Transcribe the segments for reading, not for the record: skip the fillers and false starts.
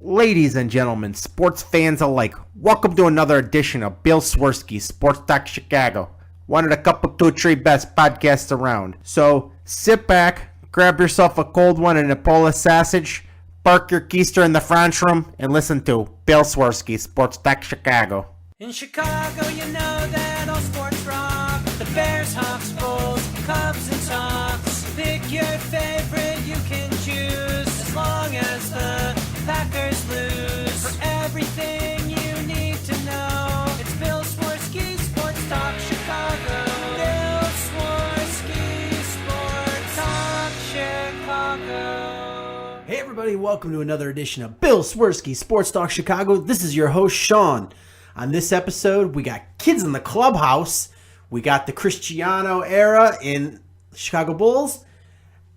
Ladies and gentlemen, sports fans alike, welcome to another edition of Bill Swerski, Sports Talk Chicago, one of the couple, two, three best podcasts around. So sit back, grab yourself a cold one and a Polish sausage, park your keister in the French room, and listen to Bill Swerski, Sports Talk Chicago. In Chicago, you know that all sports rock. The Bears, Hawks, Bulls, Cubs, and Sox. Pick your favorite, you can choose, as long as the Packers lose. For everything you need to know, it's Bill Swerski, Sports Talk Chicago. Bill Swerski, Sports Talk Chicago. Hey everybody, welcome to another edition of Bill Swerski, Sports Talk Chicago. This is your host, Sean. On this episode, we got kids in the clubhouse. We got the Cristiano era in Chicago Bulls.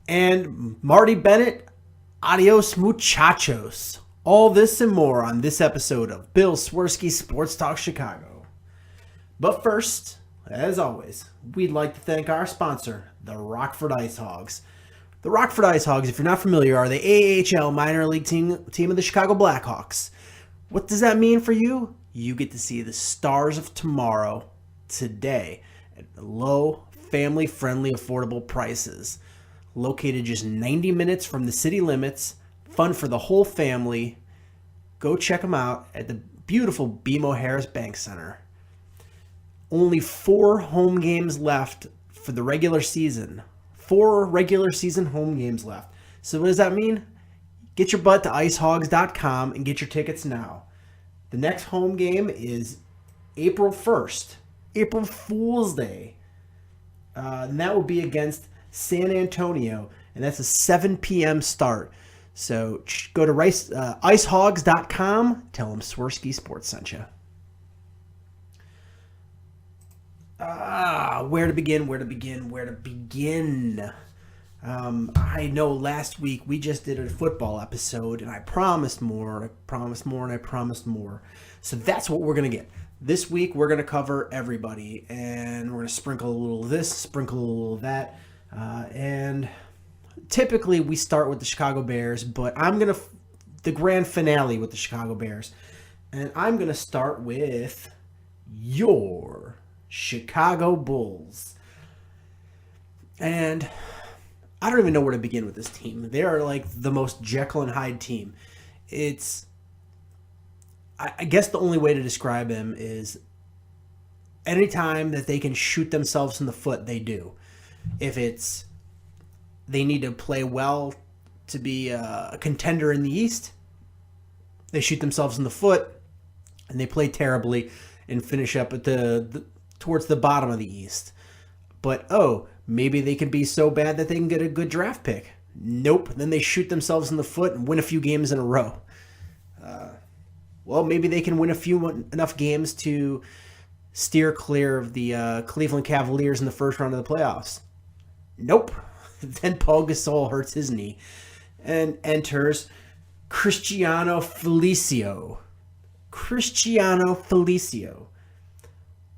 And Marty Bennett, adios muchachos. All this and more on this episode of Bill Swerski Sports Talk Chicago. But first, as always, we'd like to thank our sponsor, the Rockford Ice Hogs. The Rockford Ice Hogs, if you're not familiar, are the AHL minor league team of the Chicago Blackhawks. What does that mean for you? You get to see the stars of tomorrow today at low, family-friendly, affordable prices. Located just 90 minutes from the city limits, fun for the whole family. Go check them out at the beautiful BMO Harris Bank Center. Only 4 home games left for the regular season. 4 regular season home games left. So what does that mean? Get your butt to icehogs.com and get your tickets now. The next home game is April 1st, April Fool's Day. And that will be against San Antonio, and that's a 7 p.m. start. So go to icehogs.com, tell them Swerski Sports sent you. Where to begin? I know last week we just did a football episode, and I promised more. So that's what we're going to get. This week we're going to cover everybody, and we're going to sprinkle a little of this, sprinkle a little of that. And typically we start with the Chicago Bears, but I'm going to the grand finale with the Chicago Bears. And I'm going to start with your Chicago Bulls. And I don't even know where to begin with this team. They are like the most Jekyll and Hyde team. I guess the only way to describe them is anytime that they can shoot themselves in the foot, they do. If it's they need to play well to be a contender in the East, they shoot themselves in the foot and they play terribly and finish up at towards the bottom of the East. But maybe they can be so bad that they can get a good draft pick. Nope. Then they shoot themselves in the foot and win a few games in a row. Well, maybe they can win enough games to steer clear of the Cleveland Cavaliers in the first round of the playoffs. Nope. Then Paul Gasol hurts his knee and enters Cristiano Felicio.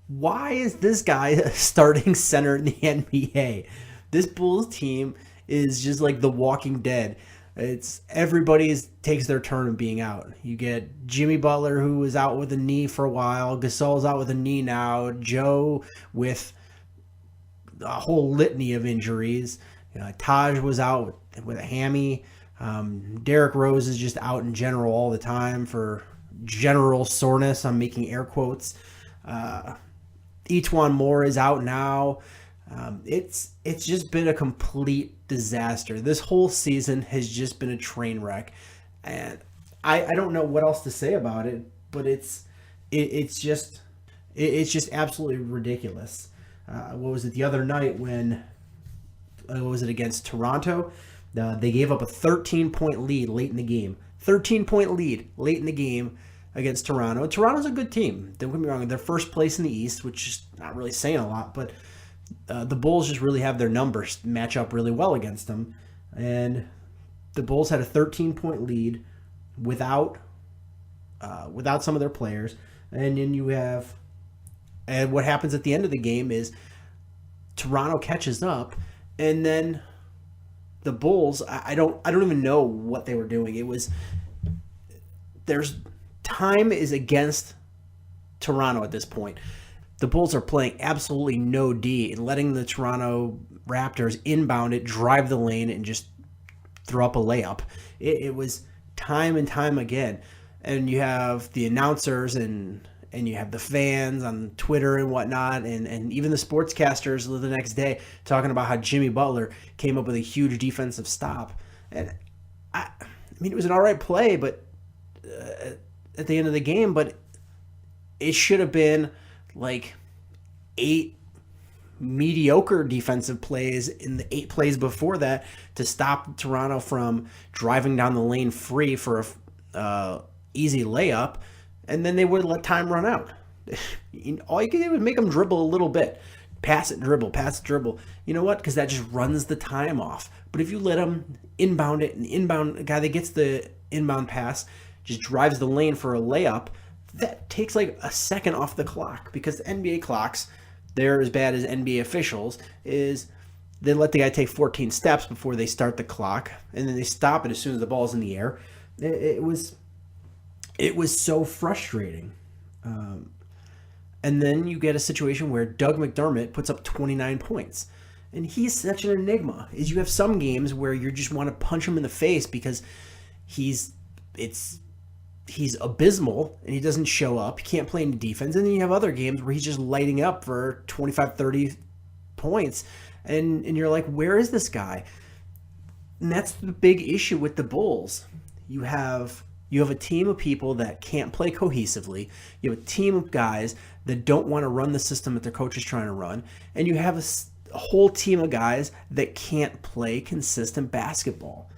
Why is this guy a starting center in the NBA? This Bulls team is just like The Walking Dead. It's everybody takes their turn of being out. You get Jimmy Butler, who was out with a knee for a while. Gasol's out with a knee now. Joe with a whole litany of injuries. Taj was out with a hammy. Derrick Rose is just out in general all the time for general soreness. I'm making air quotes. Etuan Moore is out now. It's just been a complete disaster. This whole season has just been a train wreck, and I don't know what else to say about it. But it's just absolutely ridiculous. What was it the other night when? What was it against Toronto? They gave up a 13-point lead late in the game. 13-point lead late in the game against Toronto. Toronto's a good team. Don't get me wrong. They're first place in the East, which is not really saying a lot, but the Bulls just really have their numbers match up really well against them. And the Bulls had a 13-point lead without some of their players. And then you have, and what happens at the end of the game is Toronto catches up, and then the Bulls, I don't even know what they were doing. It was time is against Toronto at this point. The Bulls are playing absolutely no D and letting the Toronto Raptors inbound it, drive the lane, and just throw up a layup. It was time and time again. And you have the announcers and you have the fans on Twitter and whatnot, and even the sportscasters the next day talking about how Jimmy Butler came up with a huge defensive stop. And I mean, it was an all right play, but at the end of the game, but it should have been like 8 mediocre defensive plays in the 8 plays before that to stop Toronto from driving down the lane free for a easy layup, and then they would let time run out. All you can do is make them dribble a little bit. Pass it, dribble, pass it, dribble. You know what? Because that just runs the time off. But if you let them inbound it, and the guy that gets the inbound pass just drives the lane for a layup, that takes like a second off the clock, because the NBA clocks, they're as bad as NBA officials, is they let the guy take 14 steps before they start the clock, and then they stop it as soon as the ball's in the air. It was so frustrating. And then you get a situation where Doug McDermott puts up 29 points. And he's such an enigma. Is you have some games where you just want to punch him in the face because he's abysmal and he doesn't show up. He can't play any defense. And then you have other games where he's just lighting up for 25, 30 points. And you're like, where is this guy? And that's the big issue with the Bulls. You have a team of people that can't play cohesively. You have a team of guys that don't want to run the system that their coach is trying to run. And you have a whole team of guys that can't play consistent basketball.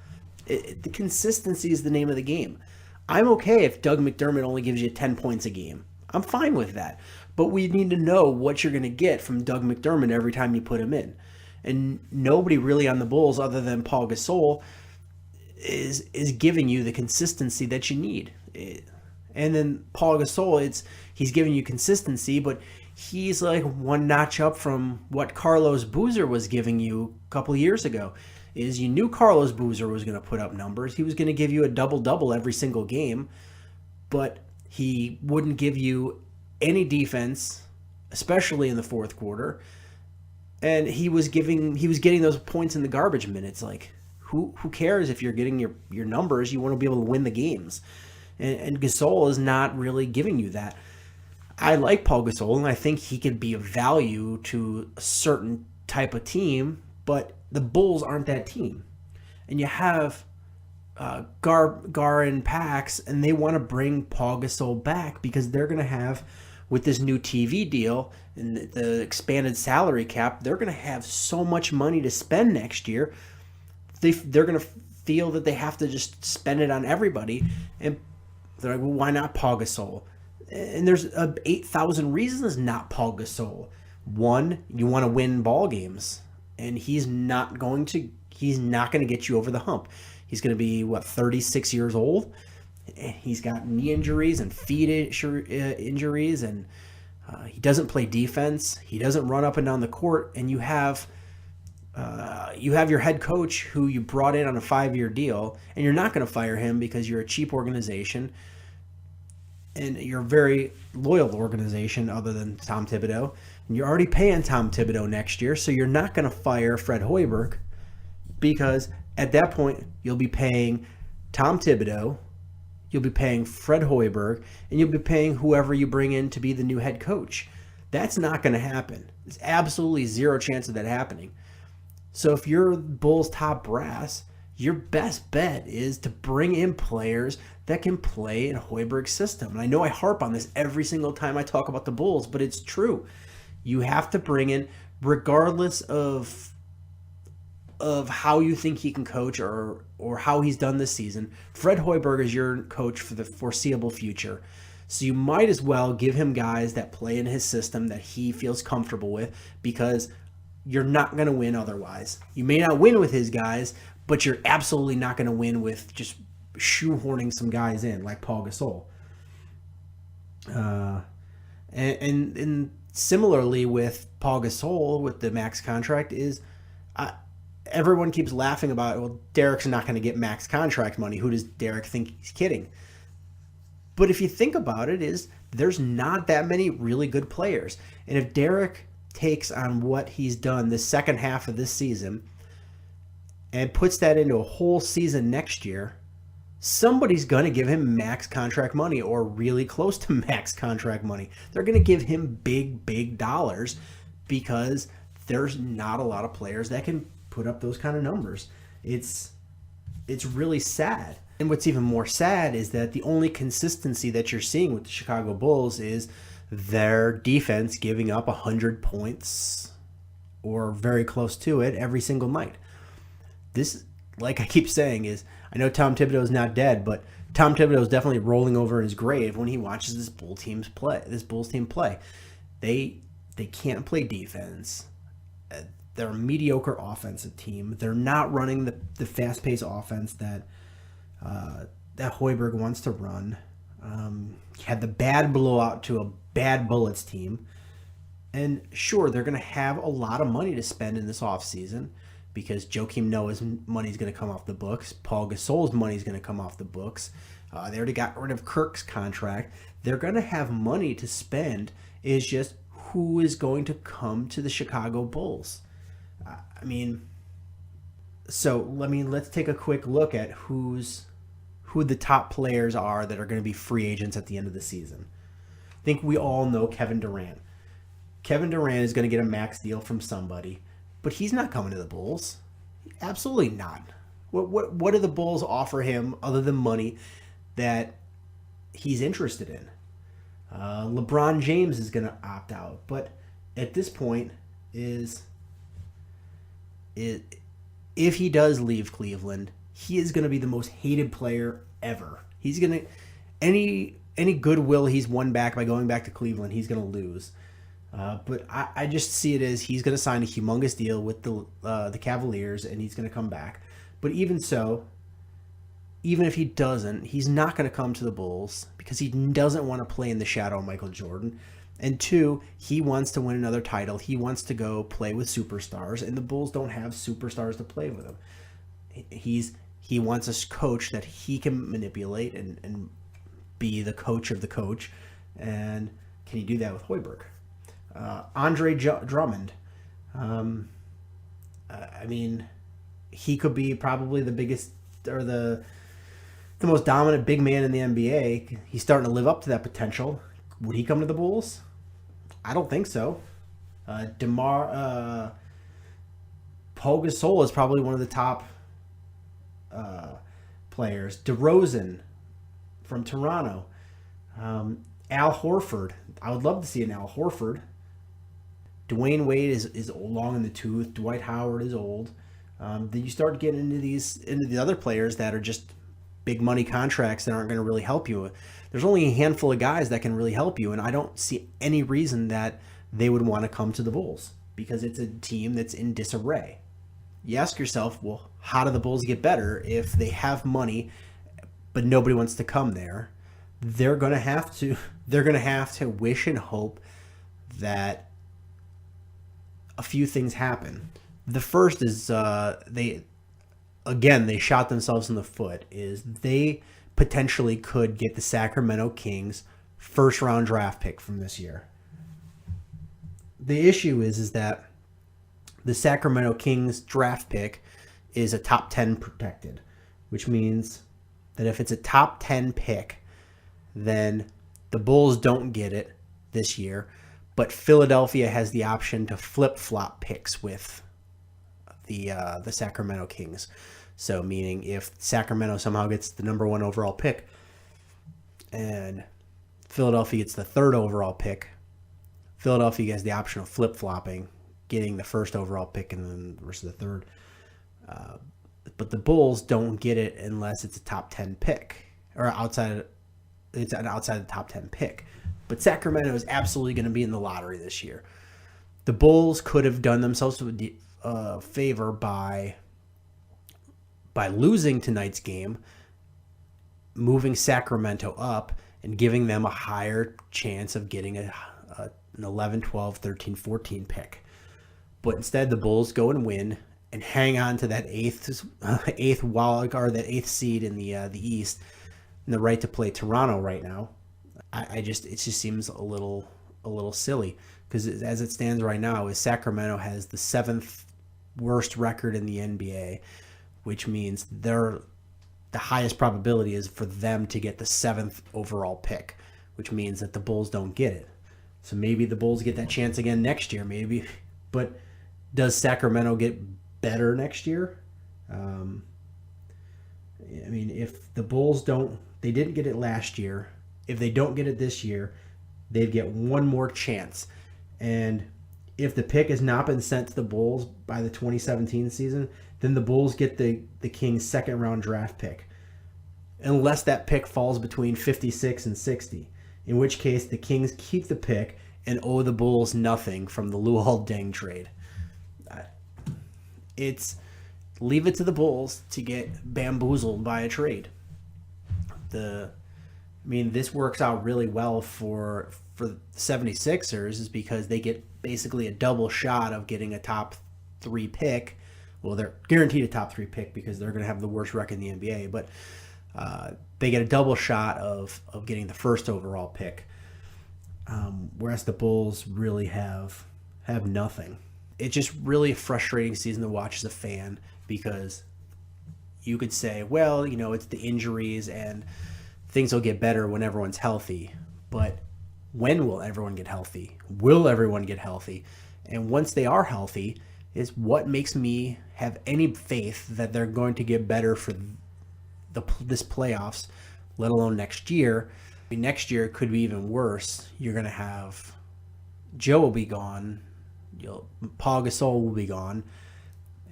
The consistency is the name of the game. I'm okay if Doug McDermott only gives you 10 points a game. I'm fine with that. But we need to know what you're going to get from Doug McDermott every time you put him in. And nobody really on the Bulls other than Paul Gasol is giving you the consistency that you need. And then Paul Gasol, he's giving you consistency, but he's like one notch up from what Carlos Boozer was giving you a couple of years ago. Is you knew Carlos Boozer was going to put up numbers. He was going to give you a double-double every single game, but he wouldn't give you any defense, especially in the fourth quarter. And he was getting those points in the garbage minutes. Like, who cares if you're getting your numbers? You want to be able to win the games. And Gasol is not really giving you that. I like Paul Gasol, and I think he could be of value to a certain type of team, but the Bulls aren't that team. And you have Gar and Pax, and they want to bring Paul Gasol back because they're going to have, with this new TV deal and the expanded salary cap, they're going to have so much money to spend next year. They're going to feel that they have to just spend it on everybody. And they're like, well, why not Paul Gasol? And there's 8,000 reasons not Paul Gasol. One, you want to win ball games, and he's not going to get you over the hump. He's going to be 36 years old. He's got knee injuries and feet injuries, and he doesn't play defense. He doesn't run up and down the court, and you have your head coach who you brought in on a 5-year deal, and you're not going to fire him because you're a cheap organization. And you're a very loyal organization other than Tom Thibodeau. And you're already paying Tom Thibodeau next year, so you're not going to fire Fred Hoiberg because at that point you'll be paying Tom Thibodeau, you'll be paying Fred Hoiberg, and you'll be paying whoever you bring in to be the new head coach. That's not going to happen. There's absolutely zero chance of that happening. So if you're Bulls top brass, your best bet is to bring in players that can play in Hoiberg's system. And I know I harp on this every single time I talk about the Bulls, but it's true. You have to bring in, regardless of how you think he can coach or how he's done this season, Fred Hoiberg is your coach for the foreseeable future. So you might as well give him guys that play in his system that he feels comfortable with, because you're not going to win otherwise. You may not win with his guys, but you're absolutely not going to win with just shoehorning some guys in like Paul Gasol. And similarly with Paul Gasol, with the max contract, is everyone keeps laughing about, well, Derek's not going to get max contract money. Who does Derek think he's kidding? But if you think about it, there's not that many really good players. And if Derek takes on what he's done the second half of this season and puts that into a whole season next year, somebody's going to give him max contract money or really close to max contract money. They're going to give him big dollars because there's not a lot of players that can put up those kind of numbers. It's really sad. And what's even more sad is that the only consistency that you're seeing with the Chicago Bulls is their defense giving up 100 points or very close to it every single night. This, like I keep saying, is I know Tom Thibodeau is not dead, but Tom Thibodeau is definitely rolling over in his grave when he watches this Bulls team play. They can't play defense. They're a mediocre offensive team. They're not running the fast-paced offense that Hoiberg wants to run. Had the bad blowout to a bad Bullets team. And sure, they're going to have a lot of money to spend in this offseason because Joakim Noah's money is going to come off the books. Paul Gasol's money is going to come off the books. They already got rid of Kirk's contract. They're going to have money to spend. It's just who is going to come to the Chicago Bulls. Let's take a quick look at who the top players are that are going to be free agents at the end of the season. I think we all know Kevin Durant. Kevin Durant is going to get a max deal from somebody, but he's not coming to the Bulls. Absolutely not. What do the Bulls offer him other than money that he's interested in? LeBron James is going to opt out, but at this point if he does leave Cleveland, he is going to be the most hated player ever. He's going to any goodwill he's won back by going back to Cleveland, he's going to lose. But I just see it as he's going to sign a humongous deal with the Cavaliers, and he's going to come back. But even so, even if he doesn't, he's not going to come to the Bulls because he doesn't want to play in the shadow of Michael Jordan. And two, he wants to win another title. He wants to go play with superstars, and the Bulls don't have superstars to play with him. He wants a coach that he can manipulate and be the coach of the coach. And can he do that with Hoiberg? Andre Drummond. He could be probably the biggest or the most dominant big man in the NBA. He's starting to live up to that potential. Would he come to the Bulls? I don't think so. Paul Gasol is probably one of the top players. DeRozan from Toronto. Al Horford. I would love to see an Al Horford. Dwayne Wade is long in the tooth. Dwight Howard is old. Then you start getting into the other players that are just big money contracts that aren't going to really help you. There's only a handful of guys that can really help you, and I don't see any reason that they would want to come to the Bulls because it's a team that's in disarray. You ask yourself, well, how do the Bulls get better if they have money but nobody wants to come there? They're going to have to wish and hope that a few things happen. The first is they shot themselves in the foot. Is they potentially could get the Sacramento Kings first round draft pick from this year. The issue is that the Sacramento Kings draft pick is a top 10 protected, which means that if it's a top 10 pick, then the Bulls don't get it this year, but Philadelphia has the option to flip-flop picks with the Sacramento Kings. So meaning if Sacramento somehow gets the number 1 overall pick and Philadelphia gets the 3rd overall pick, Philadelphia has the option of flip-flopping, getting the 1st overall pick and then versus the 3rd. But the Bulls don't get it unless it's a top 10 pick or outside the top 10 pick. But Sacramento is absolutely going to be in the lottery this year. The Bulls could have done themselves a favor by losing tonight's game, moving Sacramento up, and giving them a higher chance of getting an 11, 12, 13, 14 pick. But instead, the Bulls go and win and hang on to that eighth wild or that 8th seed in the East. and the right to play Toronto right now. It just seems a little silly, because as it stands right now, is Sacramento has the 7th worst record in the NBA, which means the highest probability is for them to get the 7th overall pick, which means that the Bulls don't get it. So maybe the Bulls get that chance again next year, maybe. But does Sacramento get better next year? I mean, if the Bulls they didn't get it last year. If they don't get it this year, they'd get one more chance. And if the pick has not been sent to the Bulls by the 2017 season, then the Bulls get the Kings' second-round draft pick, unless that pick falls between 56 and 60, in which case the Kings keep the pick and owe the Bulls nothing from the Luol Deng trade. Leave it to the Bulls to get bamboozled by a trade. This works out really well for the 76ers, is because they get basically a double shot of getting a top 3 pick. Well, they're guaranteed a top 3 pick because they're going to have the worst record in the NBA, but they get a double shot of getting the first overall pick, whereas the Bulls really have nothing. It's just really a frustrating season to watch as a fan, because you could say, well, it's the injuries and things will get better when everyone's healthy. But when will everyone get healthy? Will everyone get healthy? And once they are healthy is what makes me have any faith that they're going to get better for this playoffs, let alone next year. Next year it could be even worse. You're going to have Joe will be gone. Paul Gasol will be gone.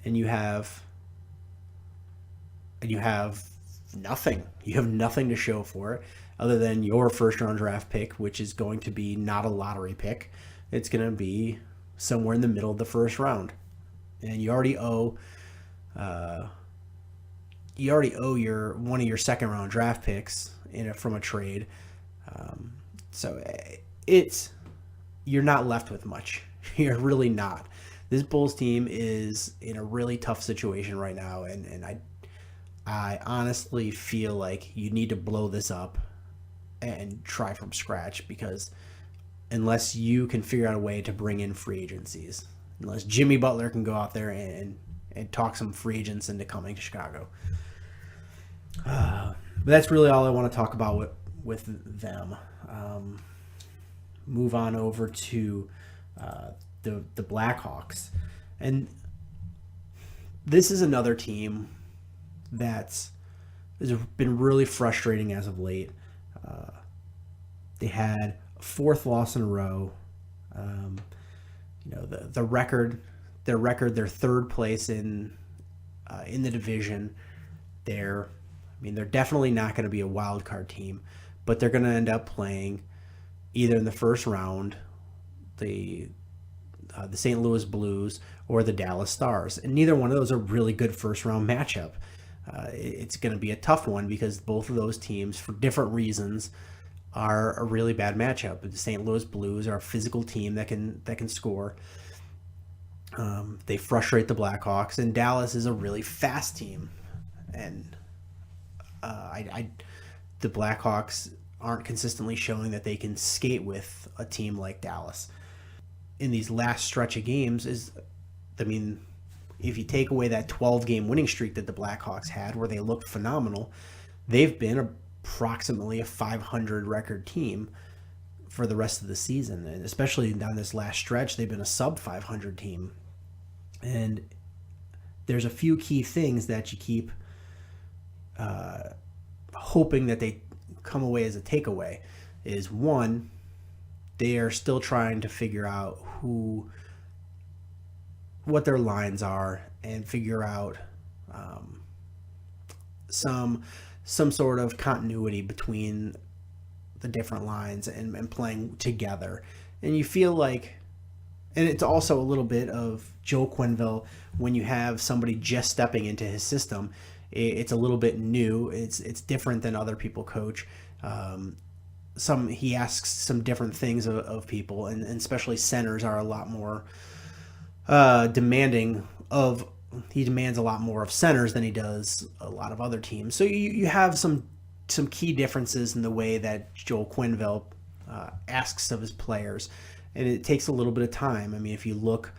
And you have nothing. You have nothing to show for it other than your first-round draft pick, which is going to be not a lottery pick. It's going to be somewhere in the middle of the first round. And you already owe your one of your second-round draft picks from a trade. So you're not left with much. You're really not. This Bulls team is in a really tough situation right now, and I honestly feel like you need to blow this up and try from scratch, because unless you can figure out a way to bring in free agencies, unless Jimmy Butler can go out there and talk some free agents into coming to Chicago. But that's really all I want to talk about with them. Move on over to the Blackhawks. And this is another team that's has been really frustrating as of late. They had a 4th loss in a row. The record, they're 3rd place in the division. They're definitely not going to be a wild card team, but they're going to end up playing either in the first round the St. Louis Blues or the Dallas Stars, and neither one of those are really good first round matchup. It's going to be a tough one because both of those teams, for different reasons, are a really bad matchup. The St. Louis Blues are a physical team that can score. They frustrate the Blackhawks, and Dallas is a really fast team. And the Blackhawks aren't consistently showing that they can skate with a team like Dallas. In these last stretch of games, if you take away that 12-game winning streak that the Blackhawks had, where they looked phenomenal, they've been approximately a 500 record team for the rest of the season. And especially down this last stretch, they've been a sub-500 team. And there's a few key things that you keep hoping that they come away as a takeaway. Is one, they are still trying to figure out what their lines are and figure out some sort of continuity between the different lines and playing together. And you feel like, and it's also a little bit of Joe Quenneville, when you have somebody just stepping into his system, it's a little bit new. It's different than other people coach. He asks some different things of people, and especially centers are a lot more demanding he demands a lot more of centers than he does a lot of other teams. So you have some some key differences in the way that Joel Quenneville asks of his players, and it takes a little bit of time. I mean, if you look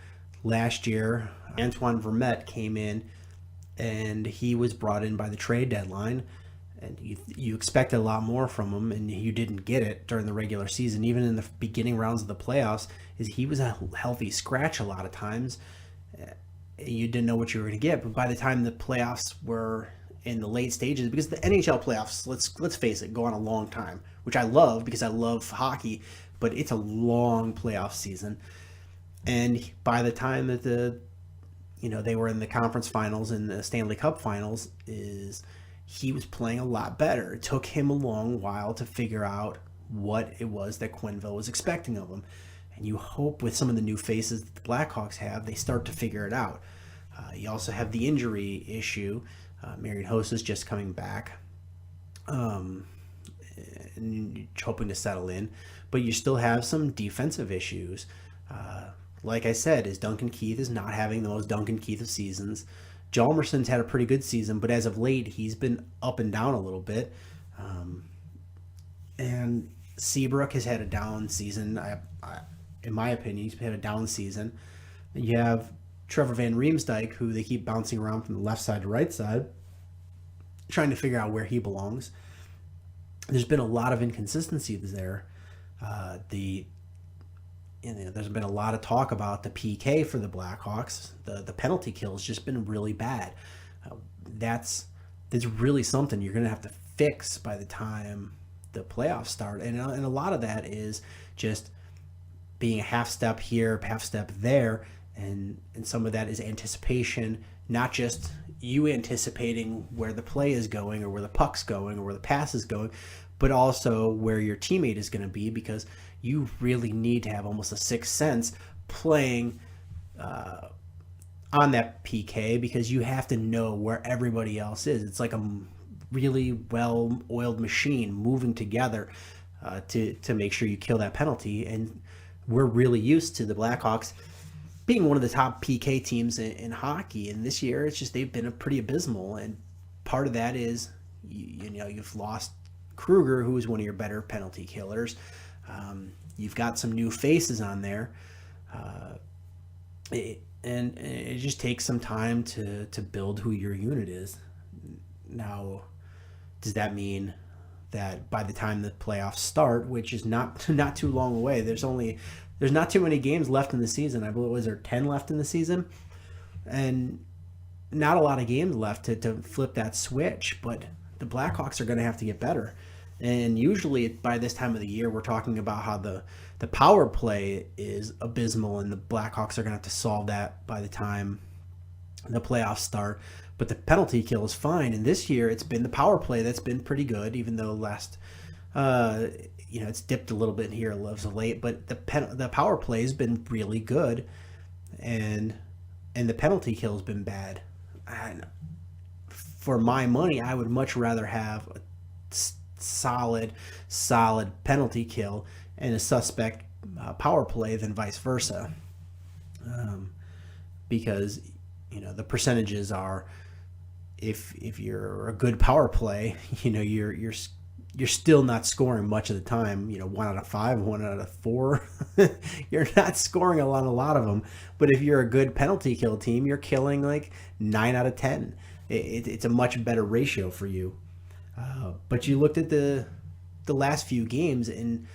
last year, Antoine Vermette came in, and he was brought in by the trade deadline, and you expected a lot more from him, and you didn't get it during the regular season. Even in the beginning rounds of the playoffs, he was a healthy scratch a lot of times. You didn't know what you were going to get, but by the time the playoffs were in the late stages, because the NHL playoffs, let's face it, go on a long time, which I love because I love hockey, but it's a long playoff season. And by the time that they were in the conference finals and the Stanley Cup finals, he was playing a lot better. It took him a long while to figure out what it was that Quenneville was expecting of him. And you hope with some of the new faces that the Blackhawks have, they start to figure it out. You also have the injury issue. Marian Hossa is just coming back, and hoping to settle in. But you still have some defensive issues. Like I said, Duncan Keith is not having the most Duncan Keith of seasons. Hjalmarsson's had a pretty good season, but as of late, he's been up and down a little bit. And Seabrook has had a down season. In my opinion, he's had a down season. And you have Trevor Van Riemsdyk, who they keep bouncing around from the left side to right side, trying to figure out where he belongs. There's been a lot of inconsistencies there. There's been a lot of talk about the PK for the Blackhawks. The penalty kill has just been really bad. That's really something you're going to have to fix by the time the playoffs start. And a lot of that is just being a half step here, half step there. And some of that is anticipation, not just you anticipating where the play is going or where the puck's going or where the pass is going, but also where your teammate is going to be, because you really need to have almost a sixth sense playing on that PK, because you have to know where everybody else is. It's like a really well-oiled machine moving together to make sure you kill that penalty. And we're really used to the Blackhawks being one of the top PK teams in hockey, and this year it's just they've been pretty abysmal. And part of that is you've lost Kruger, who is one of your better penalty killers. You've got some new faces on there, and it just takes some time to build who your unit is. Now, does that mean that by the time the playoffs start, which is not too long away, there's not too many games left in the season. I believe there 10 left in the season, and not a lot of games left to flip that switch. But the Blackhawks are going to have to get better. And usually by this time of the year, we're talking about how the power play is abysmal, and the Blackhawks are going to have to solve that by the time the playoffs start. But the penalty kill is fine. And this year, it's been the power play that's been pretty good, even though it's dipped a little bit here as of late. But the power play has been really good, and the penalty kill has been bad. And for my money, I would much rather have a solid penalty kill and a suspect power play than vice versa, because the percentages are, if you're a good power play, you're still not scoring much of the time. 1 out of 5, 1 out of 4, you're not scoring a lot of them. But if you're a good penalty kill team, you're killing like 9 out of 10. It's a much better ratio for you. But you looked at the last few games, and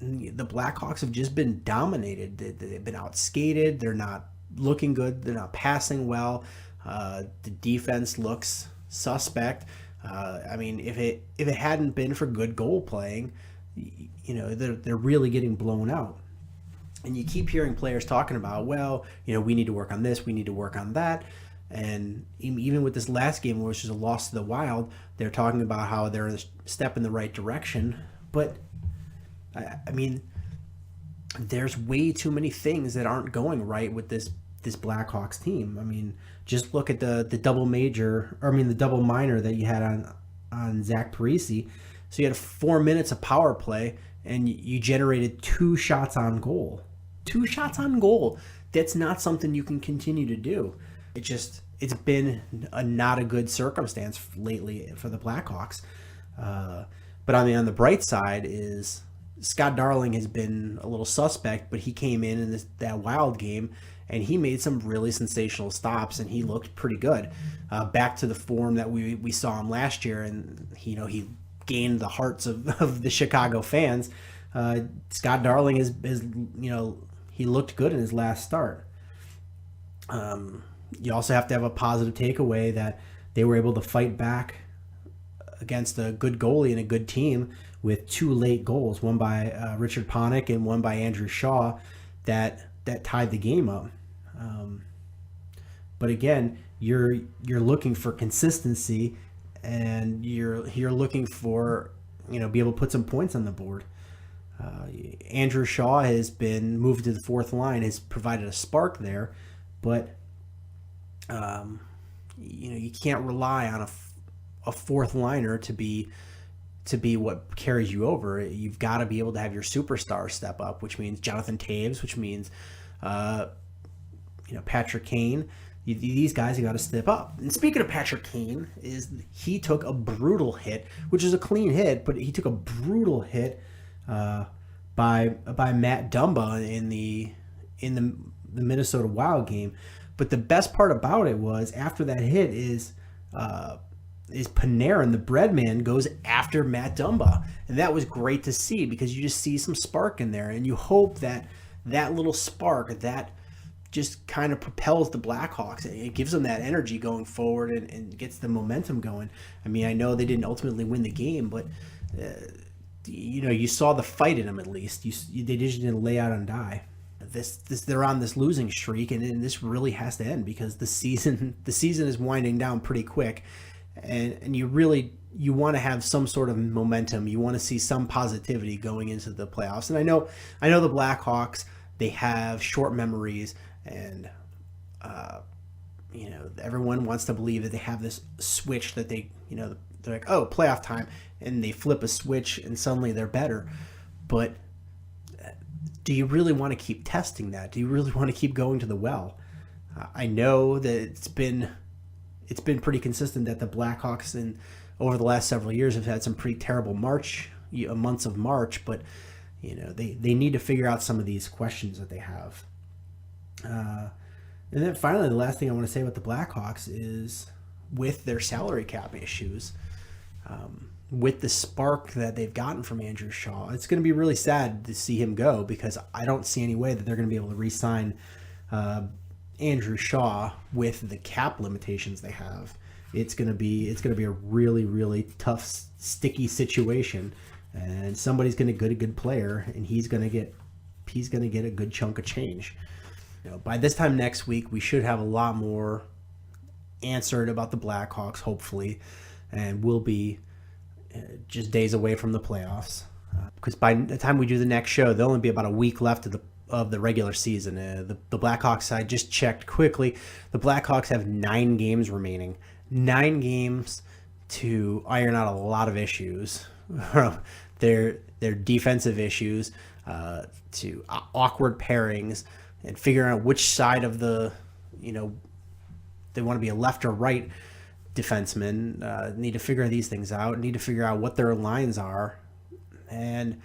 the Blackhawks have just been dominated. They've been outskated. They're not looking good. They're not passing well. The defense looks suspect. If it hadn't been for good goal playing, they're really getting blown out. And you keep hearing players talking about, we need to work on this, we need to work on that. And even with this last game, which is a loss to the Wild, they're talking about how they're a step in the right direction. But, there's way too many things that aren't going right with this Blackhawks team. Just look at the double minor that you had on Zach Parise. So you had 4 minutes of power play, and you generated 2 shots on goal. 2 shots on goal. That's not something you can continue to do. It's been not a good circumstance lately for the Blackhawks. But on the bright side is Scott Darling has been a little suspect, but he came in that Wild game and he made some really sensational stops and he looked pretty good. Back to the form that we saw him last year, and he gained the hearts of the Chicago fans. Scott Darling is he looked good in his last start. You also have to have a positive takeaway that they were able to fight back against a good goalie and a good team with 2 late goals, one by Richard Panik and one by Andrew Shaw, that tied the game up. But again, you're looking for consistency, and you're looking for be able to put some points on the board. Andrew Shaw has been moved to the fourth line, has provided a spark there, but you can't rely on a fourth liner to be what carries you over. You've got to be able to have your superstar step up, which means Jonathan Taves, which means Patrick Kane. These guys have got to step up. And speaking of Patrick Kane, he took a brutal hit, which is a clean hit, but he took a brutal hit by Matt Dumba in the Minnesota Wild game. But the best part about it was after that hit is Panarin, the bread man, goes after Matt Dumba. And that was great to see because you just see some spark in there. And you hope that little spark, that just kind of propels the Blackhawks. It gives them that energy going forward and gets the momentum going. I mean, I know they didn't ultimately win the game, but you saw the fight in them at least. They just didn't lay out and die. They're on this losing streak, and this really has to end because the season is winding down pretty quick. And you want to have some sort of momentum. You want to see some positivity going into the playoffs. And I know the Blackhawks, they have short memories, and everyone wants to believe that they have this switch that they're like, oh, playoff time, and they flip a switch and suddenly they're better. But do you really want to keep testing that? Do you really want to keep going to the well? I know that it's been pretty consistent that the Blackhawks over the last several years have had some pretty terrible months of March, but they need to figure out some of these questions that they have. And then finally, the last thing I want to say about the Blackhawks is with their salary cap issues, with the spark that they've gotten from Andrew Shaw, it's going to be really sad to see him go because I don't see any way that they're going to be able to re-sign Andrew Shaw with the cap limitations they have. It's going to be a really, really tough, sticky situation, and somebody's going to get a good player, and he's going to get a good chunk of change. By this time next week, we should have a lot more answered about the Blackhawks, hopefully, and we'll be just days away from the playoffs. Because by the time we do the next show, there'll only be about a week left of the regular season. The Blackhawks, I just checked quickly, the Blackhawks have 9 games remaining. 9 games to iron out a lot of issues. their defensive issues, to awkward pairings, and figuring out which side of they want to be a left or right defenseman. Need to figure these things out, need to figure out what their lines are, and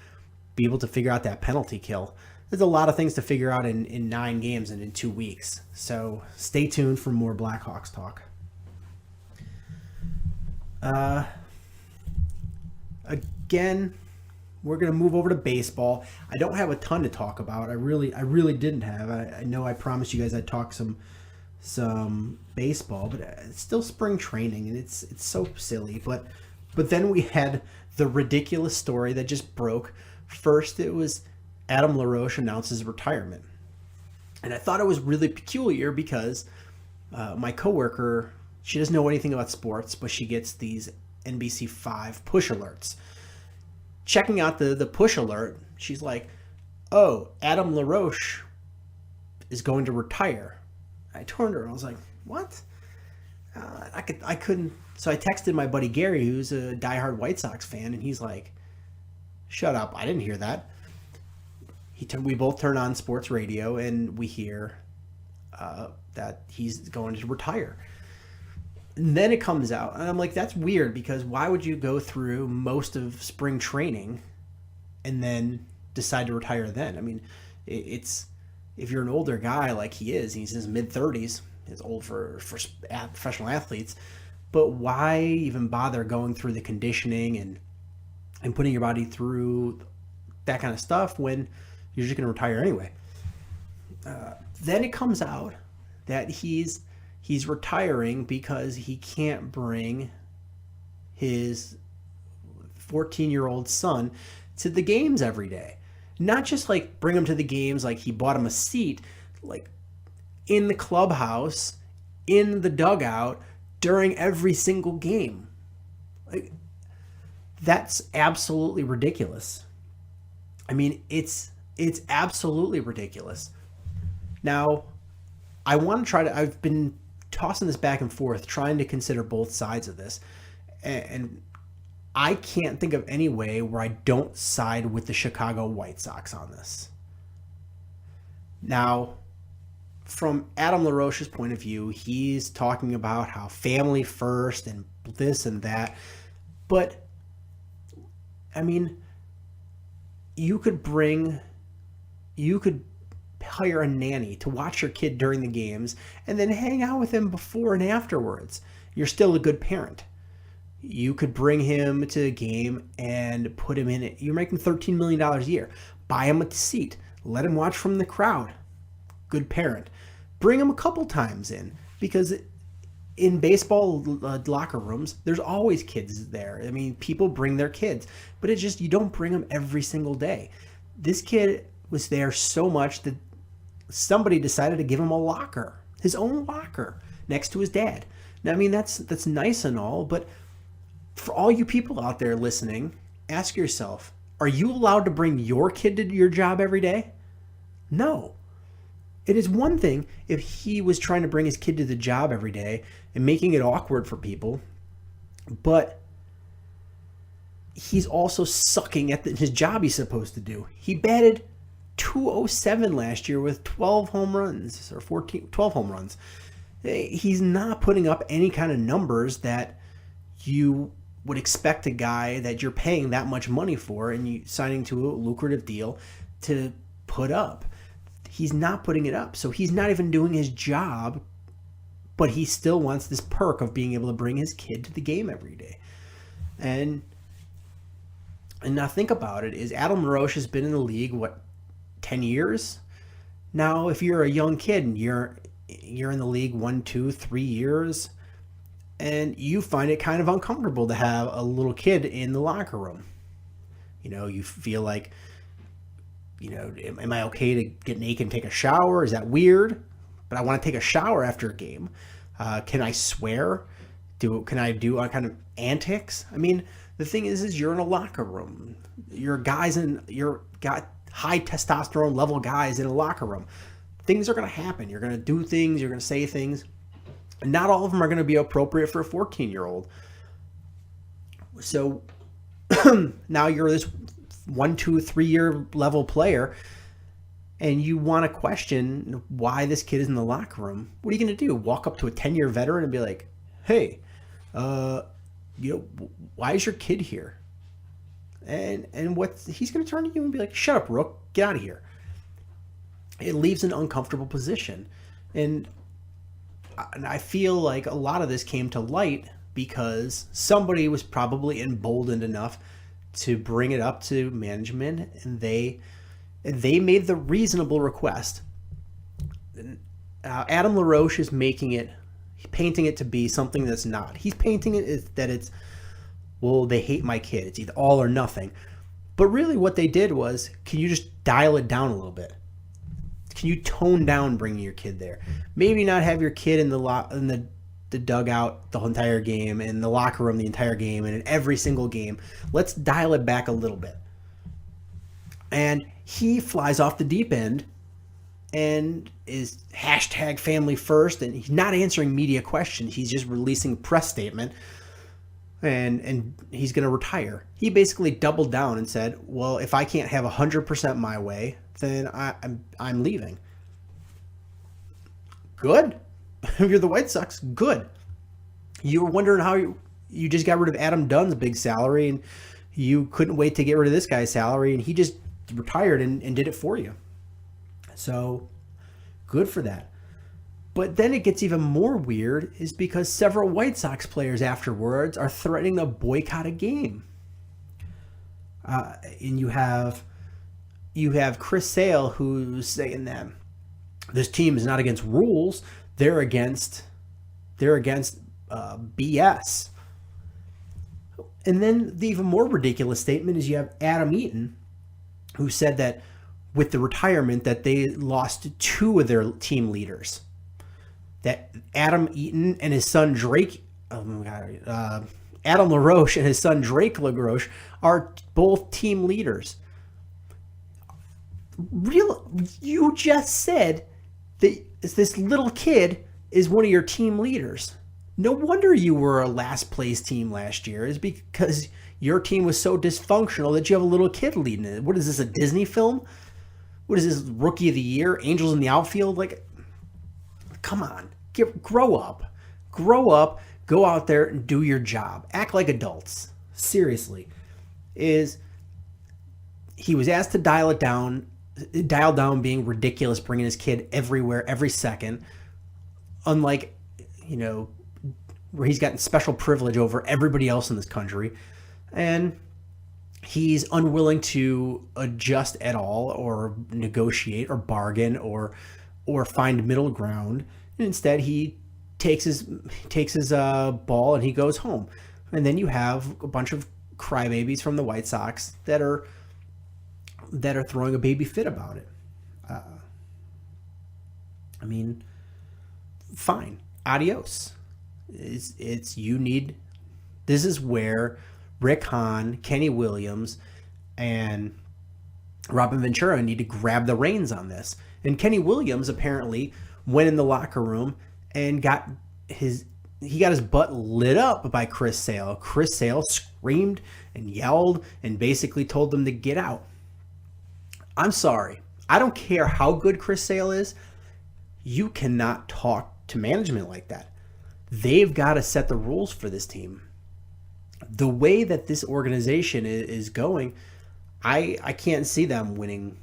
be able to figure out that penalty kill. There's a lot of things to figure out in 9 games and in 2 weeks. So stay tuned for more Blackhawks talk. Again, we're going to move over to baseball. I don't have a ton to talk about. I really didn't have. I know I promised you guys I'd talk some baseball, but it's still spring training, and it's so silly. But then we had the ridiculous story that just broke. First, it was Adam Laroche announces retirement. And I thought it was really peculiar because my coworker, she doesn't know anything about sports, but she gets these NBC5 push alerts. Checking out the push alert, she's like, oh, Adam Laroche is going to retire. I turned to her and I was like, what? I couldn't. So I texted my buddy Gary, who's a diehard White Sox fan, and he's like, shut up, I didn't hear that. We both turn on sports radio and we hear that he's going to retire. And then it comes out, and I'm like, that's weird, because why would you go through most of spring training and then decide to retire then? I mean, it's if you're an older guy like he is, he's in his mid-30s, it's old for professional athletes, but why even bother going through the conditioning and putting your body through that kind of stuff when you're just going to retire anyway? Then it comes out that he's retiring because he can't bring his 14-year-old son to the games every day. Not just like bring him to the games like he bought him a seat, like in the clubhouse, in the dugout, during every single game. Like, that's absolutely ridiculous. I mean, it's absolutely ridiculous. Now, I want to try to, I've been tossing this back and forth, trying to consider both sides of this. And I can't think of any way where I don't side with the Chicago White Sox on this. Now, from Adam Laroche's point of view, he's talking about how family first and this and that. But, I mean, you could hire a nanny to watch your kid during the games and then hang out with him before and afterwards. You're still a good parent. You could bring him to a game and put him in it. You're making $13 million a year. Buy him a seat. Let him watch from the crowd. Good parent. Bring him a couple times in, because in baseball locker rooms, there's always kids there. I mean, people bring their kids, but it's just, you don't bring them every single day. This kid was there so much that somebody decided to give him a locker, his own locker, next to his dad. Now, I mean, that's nice and all, but for all you people out there listening, ask yourself, are you allowed to bring your kid to your job every day? No. It is one thing if he was trying to bring his kid to the job every day and making it awkward for people, but he's also sucking at his job he's supposed to do. He batted .207 last year with 12 home runs, or 12 home runs. He's not putting up any kind of numbers that you would expect a guy that you're paying that much money for and you signing to a lucrative deal to put up. He's not putting it up. So he's not even doing his job, but he still wants this perk of being able to bring his kid to the game every day. And now think about it, is Adam Laroche has been in the league, 10 years? Now, if you're a young kid and you're in the league 1, 2, 3 years, and you find it kind of uncomfortable to have a little kid in the locker room. You know, you feel like, am I okay to get naked and take a shower? Is that weird? But I want to take a shower after a game. Can I swear? Can I do all kind of antics? I mean, the thing is you're in a locker room. You're got high testosterone level guys in a locker room. Things are going to happen. You're going to do things. You're going to say things. Not all of them are going to be appropriate for a 14-year-old. So now you're this 1, 2, 3 year level player, and you want to question why this kid is in the locker room. What are you going to do? Walk up to a 10-year veteran and be like, "Hey, why is your kid here?" And he's going to turn to you and be like, "Shut up, Rook. Get out of here." It leaves an uncomfortable position, and I feel like a lot of this came to light because somebody was probably emboldened enough to bring it up to management, and they made the reasonable request. Adam Laroche is painting it to be something that's not. He's painting it that it's, well, they hate my kid. It's either all or nothing. But really what they did was, can you just dial it down a little bit? Can you tone down bringing your kid there? Maybe not have your kid in the dugout the entire game, in the locker room the entire game, and in every single game. Let's dial it back a little bit. And he flies off the deep end and is hashtag family first, and he's not answering media questions. He's just releasing a press statement, and he's going to retire. He basically doubled down and said, well, if I can't have 100% my way, then I'm leaving. Good. If you're the White Sox, good. You were wondering how you just got rid of Adam Dunn's big salary, and you couldn't wait to get rid of this guy's salary, and he just retired and did it for you. So good for that. But then it gets even more weird is because several White Sox players afterwards are threatening to boycott a game. And you have Chris Sale who's saying that this team is not against rules; they're against BS. And then the even more ridiculous statement is you have Adam Eaton, who said that with the retirement that they lost two of their team leaders. That Adam Eaton and his son Drake, Adam Laroche and his son Drake Laroche are both team leaders. You just said that this little kid is one of your team leaders. No wonder you were a last place team last year. It's because your team was so dysfunctional that you have a little kid leading it. What is this, a Disney film? What is this, Rookie of the Year? Angels in the outfield? Like, come on. Grow up. Grow up. Go out there and do your job. Act like adults. Seriously. He was asked to dial down being ridiculous, bringing his kid everywhere, every second. Unlike, where he's gotten special privilege over everybody else in this country. And he's unwilling to adjust at all or negotiate or bargain or find middle ground. And instead, he takes his ball and he goes home. And then you have a bunch of crybabies from the White Sox that are throwing a baby fit about it. Fine. Adios. This is where Rick Hahn, Kenny Williams, and Robin Ventura need to grab the reins on this. And Kenny Williams apparently went in the locker room and got his butt lit up by Chris Sale. Chris Sale screamed and yelled and basically told them to get out. I'm sorry. I don't care how good Chris Sale is. You cannot talk to management like that. They've got to set the rules for this team. The way that this organization is going, I can't see them winning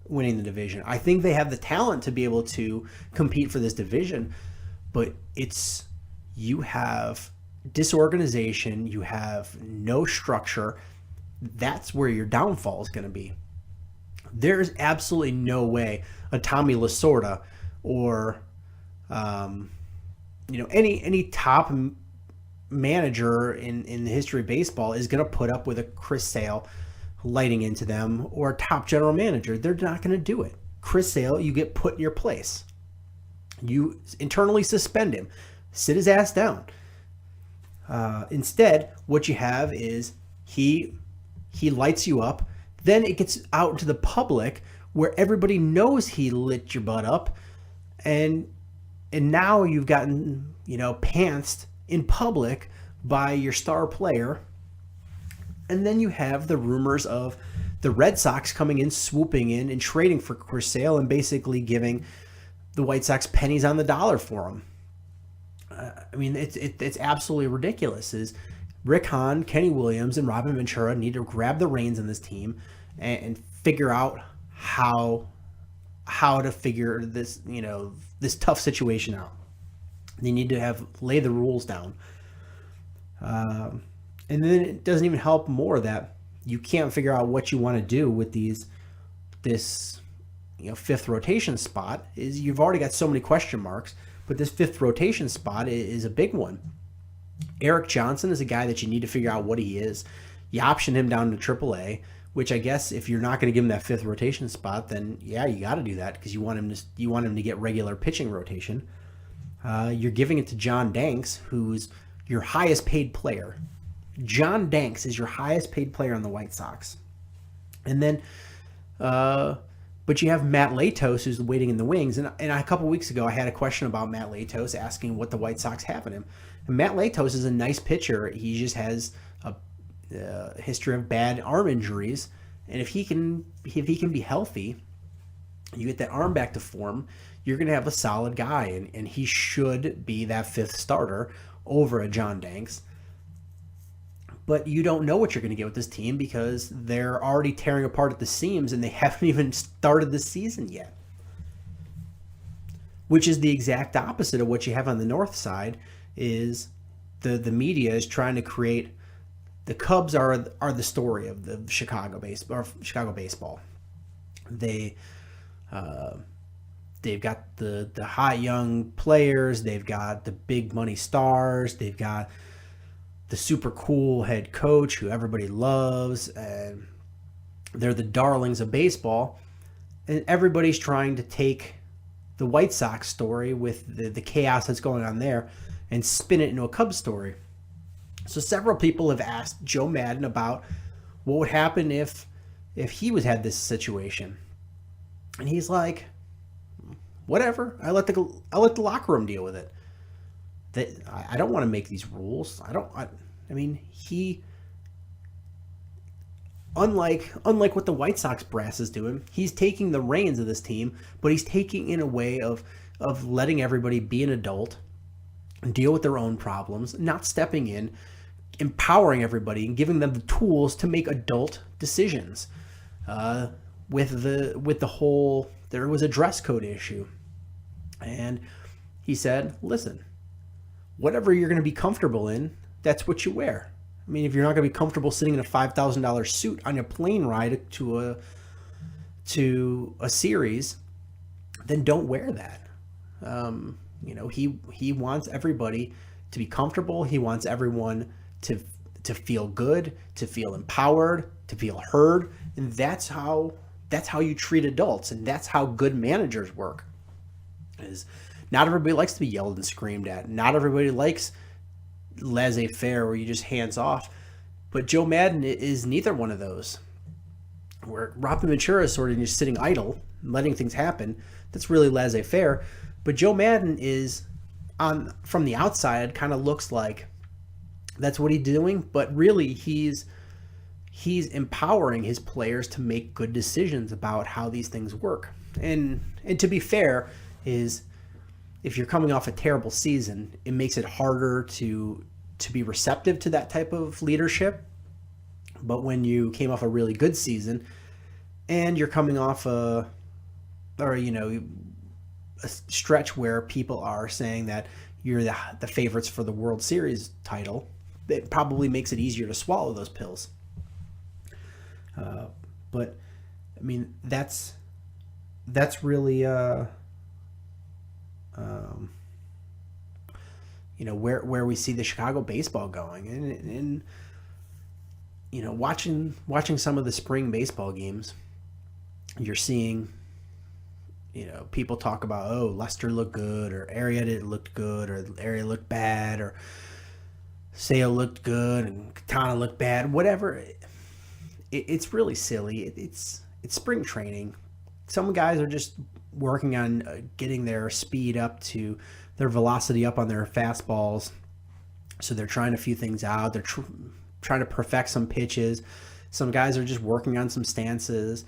the division. I think they have the talent to be able to compete for this division, but you have disorganization, you have no structure. That's where your downfall is going to be. There's absolutely no way a Tommy Lasorda or any top manager in the history of baseball is going to put up with a Chris Sale lighting into them or a top general manager. They're not going to do it. Chris Sale, you get put in your place. You internally suspend him. Sit his ass down. Instead, what you have is he lights you up. Then it gets out into the public where everybody knows he lit your butt up. And now you've gotten, pantsed in public by your star player. And then you have the rumors of the Red Sox coming in, swooping in, and trading for Chris Sale and basically giving the White Sox pennies on the dollar for him. It's absolutely ridiculous. Is Rick Hahn, Kenny Williams, and Robin Ventura need to grab the reins in this team and figure out how to figure this, this tough situation out. They need to lay the rules down. And then it doesn't even help more that you can't figure out what you want to do with this fifth rotation spot. Is you've already got so many question marks, but this fifth rotation spot is a big one. Eric Johnson is a guy that you need to figure out what he is. You option him down to AAA, which I guess if you're not going to give him that fifth rotation spot, then yeah, you got to do that because you want him to get regular pitching rotation. You're giving it to John Danks, who's your highest paid player. John Danks is your highest paid player on the White Sox. And then, but you have Matt Latos, who's waiting in the wings. And a couple weeks ago, I had a question about Matt Latos, asking what the White Sox have in him. And Matt Latos is a nice pitcher. He just has a history of bad arm injuries. And if he can be healthy, you get that arm back to form, you're going to have a solid guy. And he should be that fifth starter over a John Danks. But you don't know what you're going to get with this team because they're already tearing apart at the seams and they haven't even started the season yet. Which is the exact opposite of what you have on the north side. Is the media is trying to create, the Cubs are the story of the Chicago baseball. They've got the hot young players, they've got the big money stars, they've got the super cool head coach who everybody loves, and they're the darlings of baseball. And everybody's trying to take the White Sox story with the chaos that's going on there and spin it into a Cubs story. So several people have asked Joe Maddon about what would happen if he had this situation. And he's like, whatever, I let the locker room deal with it. I don't want to make these rules. He, unlike what the White Sox brass is doing, he's taking the reins of this team, but he's taking in a way of letting everybody be an adult and deal with their own problems, not stepping in, empowering everybody and giving them the tools to make adult decisions. With the whole, there was a dress code issue, and he said, listen, whatever you're going to be comfortable in, that's what you wear. I mean, if you're not going to be comfortable sitting in a $5,000 suit on your plane ride to a series, then don't wear that. He wants everybody to be comfortable. He wants everyone to feel good, to feel empowered, to feel heard, and that's how you treat adults, and that's how good managers work. Is not everybody likes to be yelled and screamed at. Not everybody likes laissez-faire where you just hands off. But Joe Maddon is neither one of those. Where Robin Ventura is sort of just sitting idle, letting things happen. That's really laissez-faire. But Joe Maddon is, from the outside, kind of looks like that's what he's doing. But really, he's empowering his players to make good decisions about how these things work. And to be fair, is if you're coming off a terrible season, it makes it harder to be receptive to that type of leadership. But when you came off a really good season and you're coming off a stretch where people are saying that you're the favorites for the World Series title, it probably makes it easier to swallow those pills. But I mean, that's really where we see the Chicago baseball going, and watching some of the spring baseball games, you're seeing people talk about, oh, Lester looked good, or Arrieta looked good, or Arrieta looked bad, or Sale looked good and Katana looked bad, whatever. It's really silly. It's spring training. Some guys are just working on getting their speed up to their velocity up on their fastballs. So they're trying a few things out. They're trying to perfect some pitches. Some guys are just working on some stances.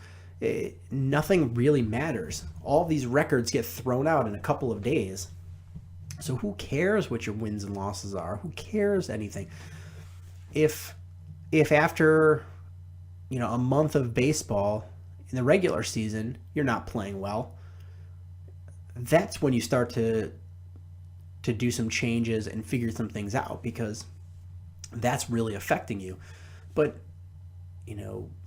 Nothing really matters. All these records get thrown out in a couple of days. So who cares what your wins and losses are? Who cares anything? If after a month of baseball in the regular season you're not playing well, that's when you start to do some changes and figure some things out, because that's really affecting you. But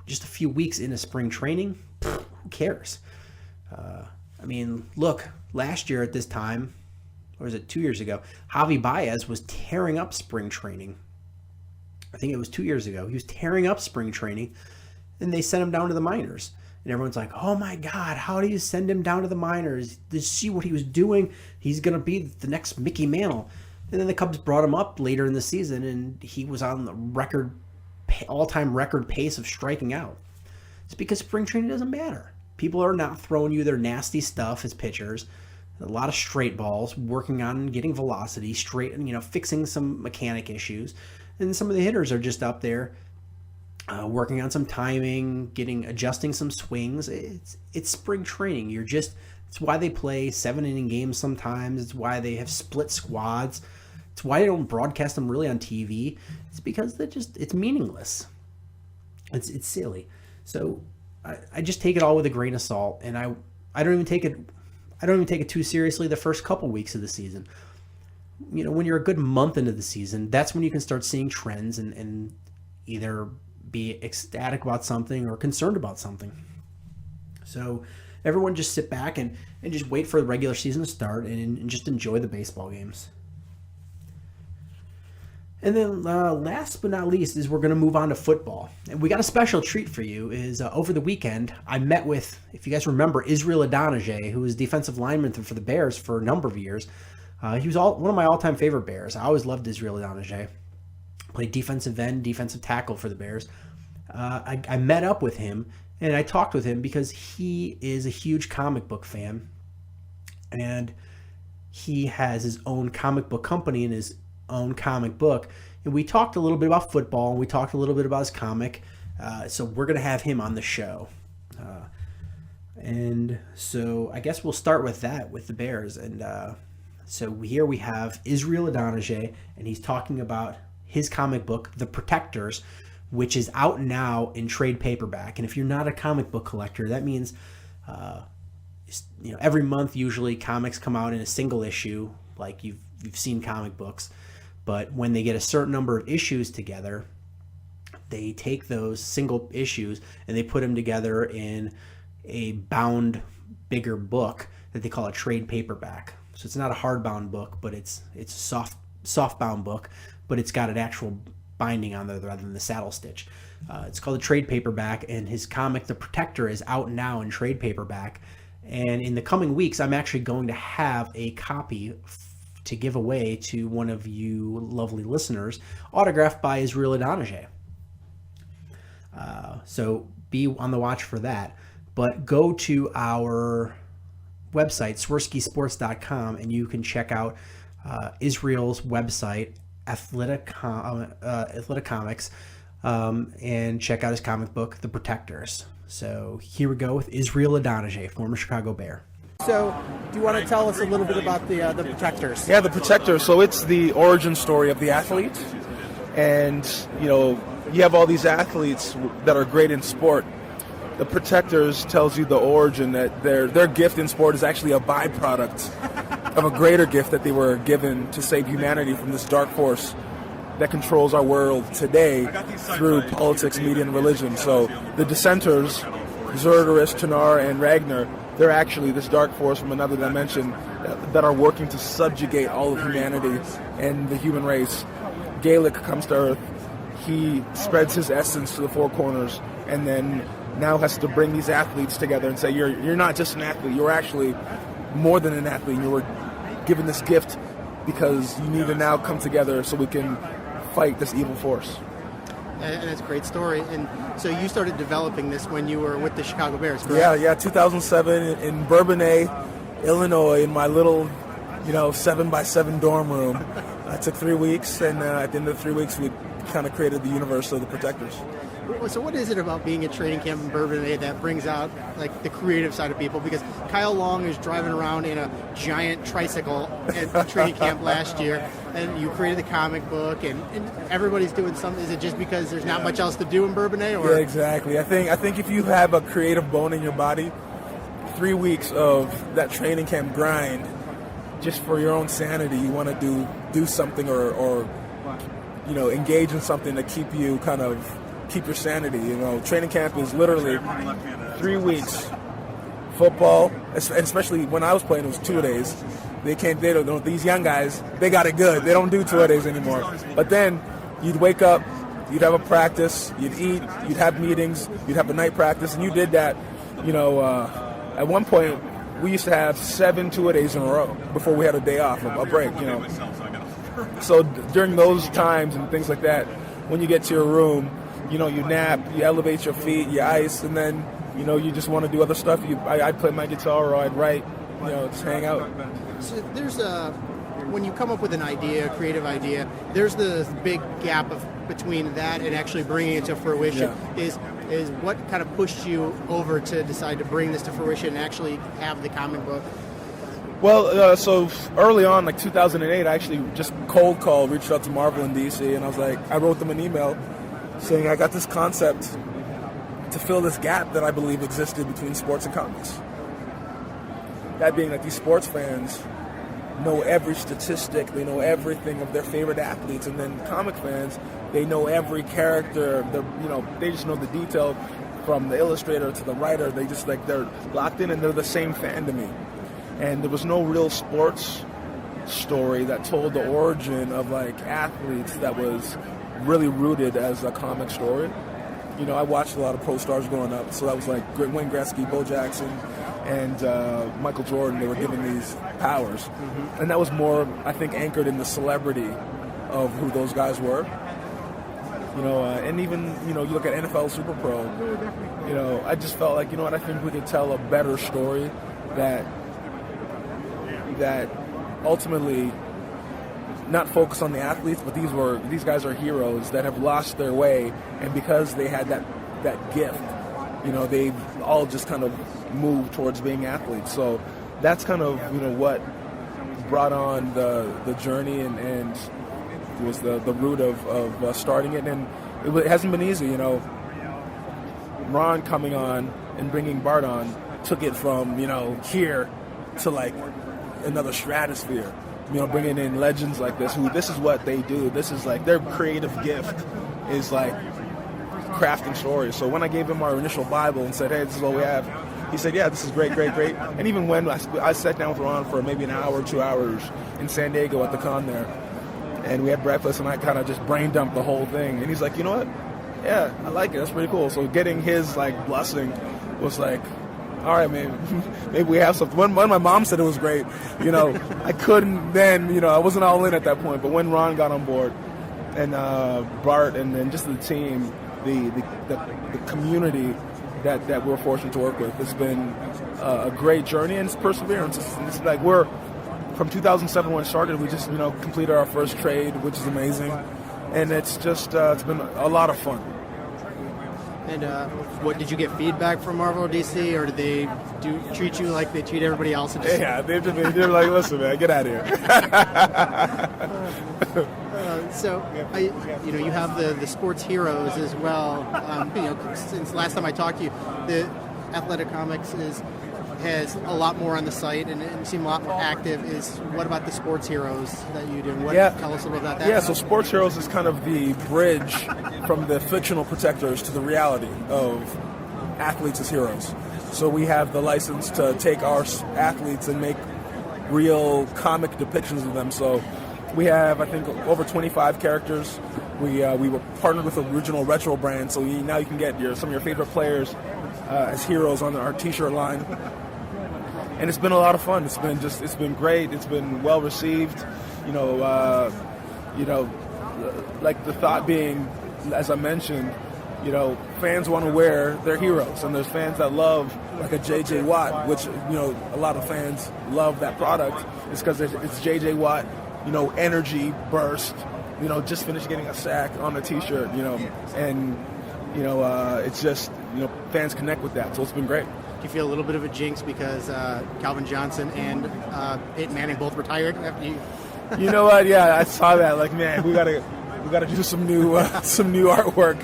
just a few weeks into spring training, who cares? Look, last year at this time, or was it 2 years ago, Javi Baez was tearing up spring training. I think it was 2 years ago. He was tearing up spring training, and they sent him down to the minors. And everyone's like, oh my God, how do you send him down to the minors? To see what he was doing, he's going to be the next Mickey Mantle. And then the Cubs brought him up later in the season, and he was on the all-time record pace of striking out. It's because spring training doesn't matter. People are not throwing you their nasty stuff as pitchers. A lot of straight balls, working on getting velocity, fixing some mechanic issues. And some of the hitters are just up there working on some timing, adjusting some swings. It's spring training. It's why they play 7-inning games sometimes. It's why they have split squads. It's why I don't broadcast them really on TV. It's because it's meaningless. It's silly. So I just take it all with a grain of salt, and I don't even take it too seriously the first couple weeks of the season. When you're a good month into the season, that's when you can start seeing trends and either be ecstatic about something or concerned about something. So everyone just sit back and just wait for the regular season to start and just enjoy the baseball games. And then last but not least is we're going to move on to football. And we got a special treat for you is over the weekend, I met with, if you guys remember, Israel Idonije, who was defensive lineman for the Bears for a number of years. He was one of my all-time favorite Bears. I always loved Israel Idonije. Played defensive end, defensive tackle for the Bears. I met up with him, and I talked with him because he is a huge comic book fan. And he has his own comic book company and his own comic book, and we talked a little bit about football, and we talked a little bit about his comic, so we're going to have him on the show. And so I guess we'll start with that, with the Bears. And so here we have Israel Idonije, and he's talking about his comic book, The Protectors, which is out now in trade paperback. And if you're not a comic book collector, that means every month usually comics come out in a single issue, like you've seen comic books. But when they get a certain number of issues together, they take those single issues and they put them together in a bound, bigger book that they call a trade paperback. So it's not a hardbound book, but it's a soft bound book, but it's got an actual binding on there rather than the saddle stitch. It's called a trade paperback, and his comic, The Protector, is out now in trade paperback. And in the coming weeks, I'm actually going to have a copy to give away to one of you lovely listeners, autographed by Israel Idonije. So be on the watch for that. But go to our website, swerskisports.com, and you can check out Israel's website, Athletic Comics, and check out his comic book, The Protectors. So here we go with Israel Idonije, former Chicago Bear. So, do you want to tell us a little bit about the Protectors? Yeah, the Protectors. So it's the origin story of the athlete, and you have all these athletes that are great in sport. The Protectors tells you the origin, that their gift in sport is actually a byproduct of a greater gift that they were given to save humanity from this dark force that controls our world today through politics, media, and religion. So the dissenters, Zergerus, Tanar, and Ragnar, they're actually this dark force from another dimension that are working to subjugate all of humanity and the human race. Gaelic comes to Earth. He spreads his essence to the four corners, and then now has to bring these athletes together and say, you're not just an athlete, you're actually more than an athlete. You were given this gift because you need to now come together so we can fight this evil force. And it's a great story. And so you started developing this when you were with the Chicago Bears, correct? Yeah, 2007 in Bourbonnais, Illinois, in my little, 7x7 dorm room. It took 3 weeks, and at the end of the 3 weeks, we kind of created the universe of the Protectors. So what is it about being at training camp in Bourbonnais that brings out like the creative side of people? Because Kyle Long is driving around in a giant tricycle at training camp last year, and you created the comic book, and everybody's doing something. Is it just because there's not much else to do in Bourbonnais? Or? Yeah, exactly. I think if you have a creative bone in your body, 3 weeks of that training camp grind, just for your own sanity, you want to do something or engage in something to keep your sanity. Training camp is literally 3 weeks. Football, especially when I was playing, it was 2 days. These young guys, they got it good. They don't do 2 days anymore. But then you'd wake up, you'd have a practice, you'd eat, you'd have meetings, you'd have a night practice, and you did that. At one point, we used to have 7 2-a-days in a row before we had a day off, a break. So during those times and things like that, when you get to your room, you nap, you elevate your feet, you ice, and then, you just want to do other stuff. I'd play my guitar or I'd write, just hang out. So there's when you come up with an idea, a creative idea, there's the big gap between that and actually bringing it to fruition. Yeah. Is what kind of pushed you over to decide to bring this to fruition and actually have the comic book? Well, so early on, like 2008, I actually just cold call, reached out to Marvel in DC, and I wrote them an email saying I got this concept to fill this gap that I believe existed between sports and comics. That being that these sports fans know every statistic, they know everything of their favorite athletes, and then comic fans, they know every character, they just know the detail from the illustrator to the writer. They just they're locked in and they're the same fan to me. And there was no real sports story that told the origin of athletes that was really rooted as a comic story. I watched a lot of pro stars growing up, so that was Wayne Gretzky, Bo Jackson, and Michael Jordan. They were given these powers, and that was more, I think, anchored in the celebrity of who those guys were. And even you look at NFL Super Pro. I just felt like I think we could tell a better story that ultimately not focus on the athletes, but these guys are heroes that have lost their way, and because they had that gift, they've all just kind of moved towards being athletes. So that's kind of what brought on the journey and was the root of starting it. And it hasn't been easy. Ron coming on and bringing Bart on took it from here to another stratosphere. Bringing in legends like this, who this is what they do. This is their creative gift is crafting stories. So when I gave him our initial Bible and said, hey, this is what we have, he said, yeah, this is great. And even when I sat down with Ron for maybe an hour, 2 hours in San Diego at the con there, and we had breakfast, and I kind of just brain dumped the whole thing. And he's like, you know what? Yeah, I like it. That's pretty cool. So getting his blessing was all right, man, maybe we have something. When my mom said it was great, I couldn't then, I wasn't all in at that point. But when Ron got on board, and Bart, and then just the team, the community that we're fortunate to work with, it's been a great journey, and it's perseverance. It's we're, from 2007 when it started, we just, completed our first trade, which is amazing. And it's just, it's been a lot of fun. And what did you get feedback from Marvel or DC, or did they treat you like they treat everybody else? Yeah, they're like, listen, man, get out of here. You have the sports heroes as well. Since last time I talked to you, the Athletic Comics has a lot more on the site and seem a lot more active. What about the sports heroes that you do? Tell us a little about that. Yeah, so sports heroes is kind of the bridge from the fictional protectors to the reality of athletes as heroes. So we have the license to take our athletes and make real comic depictions of them. So we have, I think, over 25 characters. We were partnered with an original retro brand, so now you can get some of your favorite players as heroes on our T-shirt line. And it's been a lot of fun. It's been great. It's been well received. The thought being, as I mentioned, fans want to wear their heroes, and there's fans that love a J.J. Watt, which a lot of fans love that product. It's because it's J.J. Watt, energy burst, just finished getting a sack on a T-shirt, and it's just fans connect with that, so it's been great. Do you feel a little bit of a jinx because Calvin Johnson and Peyton Manning both retired after you? You know what? Yeah, I saw that. Man, we gotta do some new artwork.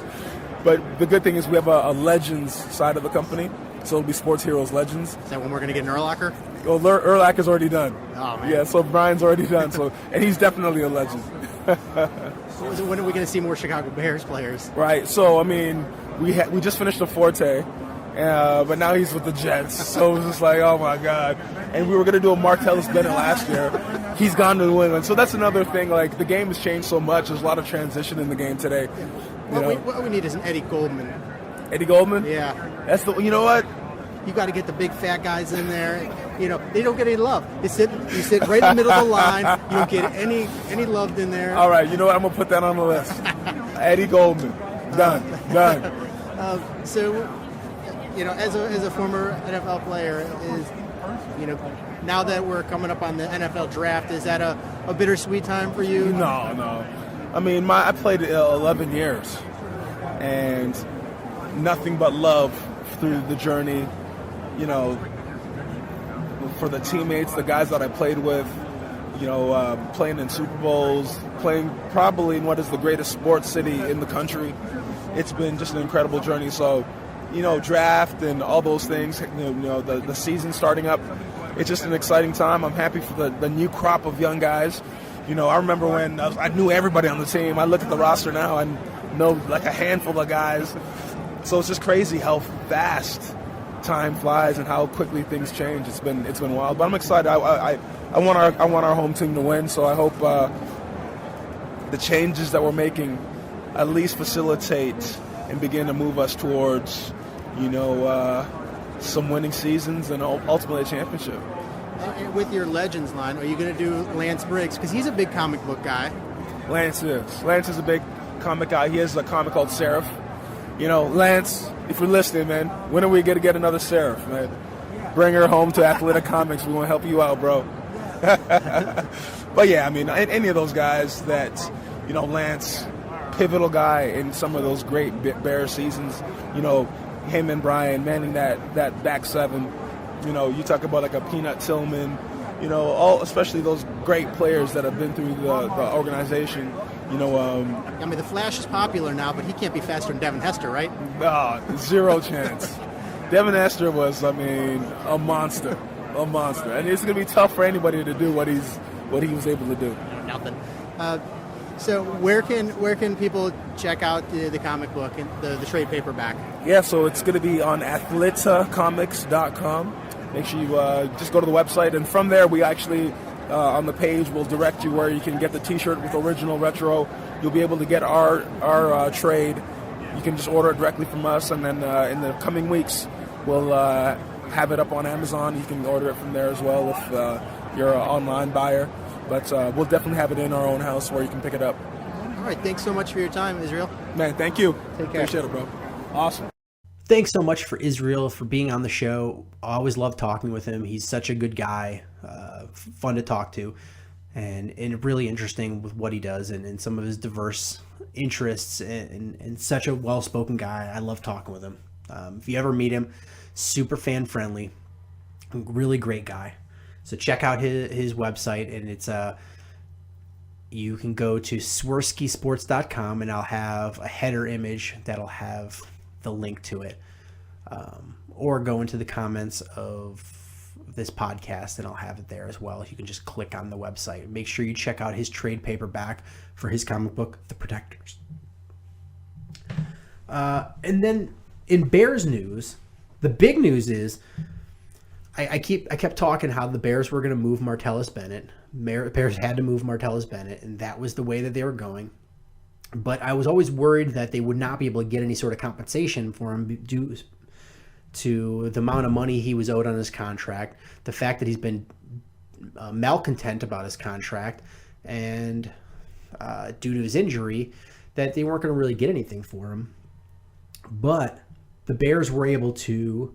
But the good thing is we have a Legends side of the company, so it'll be Sports Heroes Legends. Is that when we're gonna get an Urlacher? Well, Urlacher's already done. Oh man. Yeah, so Brian's already done. And he's definitely a legend. So when are we gonna see more Chicago Bears players? Right. So we just finished the Forte. But now he's with the Jets, so it was just oh my God. And we were going to do a Martellus Bennett last year. He's gone to New England. So that's another thing, the game has changed so much. There's a lot of transition in the game today. What we need is an Eddie Goldman. Eddie Goldman? Yeah. That's you know what? You got to get the big fat guys in there. They don't get any love. You sit right in the middle of the line. You don't get any love in there. All right, you know what? I'm going to put that on the list. Eddie Goldman. Done. As a former NFL player, now that we're coming up on the NFL draft, is that a bittersweet time for you? No. I mean, I played 11 years, and nothing but love through the journey. for the teammates, the guys that I played with, playing in Super Bowls, playing probably in what is the greatest sports city in the country. It's been just an incredible journey. So, draft and all those things, the season starting up, it's just an exciting time. I'm happy for the new crop of young guys. I remember when I knew everybody on the team. I look at the roster now and know like a handful of guys. So it's just crazy how fast time flies and how quickly things change. It's been wild, but I'm excited. I want our home team to win. So I hope the changes that we're making at least facilitate and begin to move us towards, some winning seasons and ultimately a championship. With your Legends line, are you going to do Lance Briggs? Because he's a big comic book guy. Lance is a big comic guy. He has a comic called Seraph. Lance, if you're listening, man, when are we going to get another Seraph, man? Bring her home to Athletic Comics. We want to help you out, bro. But yeah, any of those guys that, Lance, pivotal guy in some of those great Bear seasons, him and Brian manning that back seven. You talk about like a Peanut Tillman, especially those great players that have been through the organization. The Flash is popular now, but he can't be faster than Devin Hester, right? Zero chance. Devin Hester was, a monster, and it's going to be tough for anybody to do what he was able to do. Nothing. So where can people check out the comic book and the trade paperback? Yeah, so it's going to be on athletacomics.com. Make sure you just go to the website, and from there we actually on the page will direct you where you can get the T-shirt with original retro. You'll be able to get our trade. You can just order it directly from us, and then in the coming weeks we'll have it up on Amazon. You can order it from there as well if you're an online buyer. But we'll definitely have it in our own house where you can pick it up. All right, thanks so much for your time, Israel. Man, thank you. Take care. Appreciate it, bro. Awesome. Thanks so much for Israel for being on the show. I always love talking with him. He's such a good guy, fun to talk to, and really interesting with what he does and some of his diverse interests, and such a well-spoken guy. I love talking with him. If you ever meet him, super fan-friendly, really great guy. So check out his website, and it's you can go to swerskisports.com, and I'll have a header image that'll have the link to it, or go into the comments of this podcast and I'll have it there as well. You can just click on the website. Make sure you check out his trade paperback for his comic book, The Protectors. And then in Bears news, the big news is I kept talking how the Bears were going to move Martellus Bennett. Bears had to move Martellus Bennett, and that was the way that they were going. But I was always worried that they would not be able to get any sort of compensation for him due to the amount of money he was owed on his contract, the fact that he's been malcontent about his contract, and due to his injury, that they weren't going to really get anything for him. But the Bears were able to